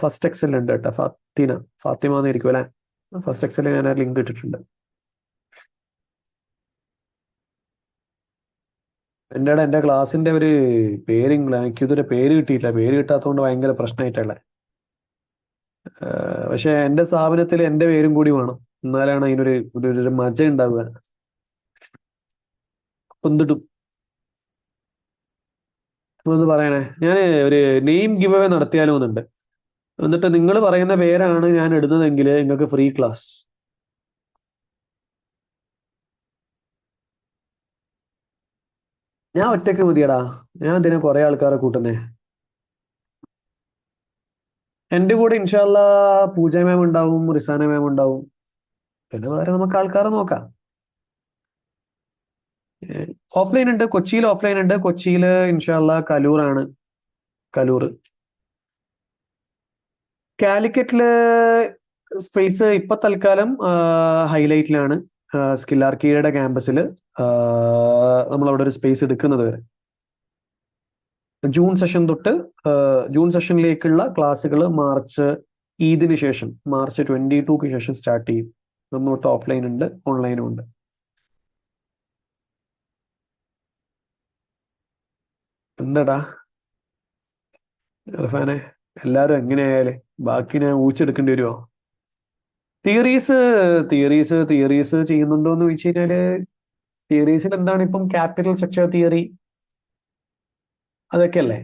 ഫസ്റ്റ് എക്സലിലുണ്ട് കേട്ടോ. ഫാത്തിമ എന്നായിരിക്കും അല്ലെ? ഫസ്റ്റ് എക്സലിൽ ഞാൻ ആ ലിങ്ക് ഇട്ടിട്ടുണ്ട്. എൻ്റെ ക്ലാസ്സിന്റെ ഒരു എനിക്ക് ഇതുവരെ പേര് കിട്ടിയില്ല. പേര് കിട്ടാത്തതുകൊണ്ട് ഭയങ്കര പ്രശ്നമായിട്ടുള്ള. പക്ഷെ എൻ്റെ സ്ഥാപനത്തിൽ എൻ്റെ പേരും കൂടി വേണം, എന്നാലാണ് അതിനൊരു മജ ഉണ്ടാവുക. എന്തിട്ടും ഒന്ന് പറയണേ. ഞാൻ ഒരു നെയിം ഗിവ് അവേ നടത്തിയാലോ എന്നുണ്ട്. എന്നിട്ട് നിങ്ങൾ പറയുന്ന പേരാണ് ഞാൻ ഇടുന്നതെങ്കിൽ നിങ്ങൾക്ക് ഫ്രീ ക്ലാസ്. ഞാൻ ഒറ്റയ്ക്ക് മതിയടാ, ഞാൻ ഇതിനെ കുറെ ആൾക്കാരെ കൂട്ടുന്നേ. എൻ്റെ കൂടെ ഇൻഷാല്ല പൂജ മാം ഉണ്ടാവും, റിസാന മാം ഉണ്ടാവും, പിന്നെ വേറെ നമുക്ക് ആൾക്കാരെ നോക്കാം. ഓഫ്ലൈൻ ഉണ്ട്, കൊച്ചിയിൽ ഓഫ്ലൈൻ ഉണ്ട്. കൊച്ചിയിൽ ഇൻഷാല്ല കലൂറാണ്. കലൂർ. കാലിക്കറ്റില് സ്പേസ് ഇപ്പൊ തൽക്കാലം ഹൈലൈറ്റിലാണ്. സ്കിൽ ആർക്കിയുടെ ക്യാമ്പസിൽ നമ്മളവിടെ ഒരു സ്പേസ് എടുക്കുന്നത് വരെ. ജൂൺ സെഷൻ തൊട്ട് ജൂൺ സെഷനിലേക്കുള്ള ക്ലാസ്സുകൾ മാർച്ച് ഈദിന് ശേഷം, മാർച്ച് 22 ശേഷം സ്റ്റാർട്ട് ചെയ്യും. നമ്മൾ തൊട്ട് ഓഫ്ലൈൻ ഉണ്ട്, ഓൺലൈനും ഉണ്ട്. എന്താടാ ഇർഫാനെ, എല്ലാരും എങ്ങനെയായാലേ ബാക്കി ഞാൻ ഊച്ചെടുക്കേണ്ടി വരുമോ? തിയറീസ് തിയറീസ് ചെയ്യുന്നുണ്ടോ എന്ന് ചോദിച്ചു കഴിഞ്ഞാല്, തിയറീസിൽ എന്താണ് ഇപ്പം ക്യാപിറ്റൽ സ്ട്രക്ചർ തിയറി അതൊക്കെ അല്ലേ.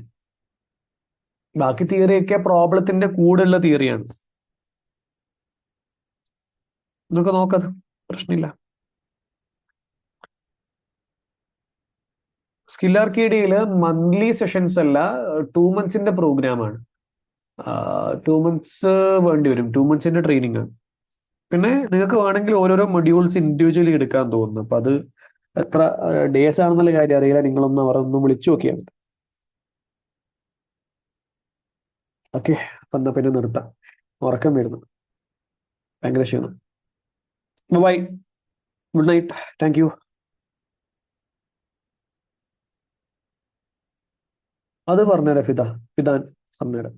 ബാക്കി തിയറിയൊക്കെ പ്രോബ്ലത്തിന്റെ കൂടെയുള്ള തിയറിയാണ്. നമുക്ക് നോക്കാം, പ്രശ്നമില്ല. സ്കിൽ ആർക്കേഡിയയില് മന്ത്ലി സെഷൻസ് അല്ല, 2 മന്ത്സിന്റെ പ്രോഗ്രാമാണ്. 2 months വേണ്ടി വരും. 2 monthsന്റെ ട്രെയിനിങ് ആണ്. പിന്നെ നിങ്ങൾക്ക് വേണമെങ്കിൽ ഓരോരോ മൊഡ്യൂൾസ് ഇൻഡിവിജ്വലി എടുക്കാൻ തോന്നുന്നു. അപ്പൊ അത് എത്ര ഡേയ്സ് ആണെന്നുള്ള കാര്യം അറിയില്ല. നിങ്ങളൊന്ന് അവരെ ഒന്ന് വിളിച്ചു നോക്കിയാൽ മതി. ഓക്കെ, അപ്പൊ എന്നാ പിന്നെ നിർത്താം. ഉറക്കം വരുന്നു, ഭയങ്കര ക്ഷീണം. Bye, good night, thank you. അത് പറഞ്ഞുതരാം ഫിദ, ഫിദാൻ പറഞ്ഞുതരാം.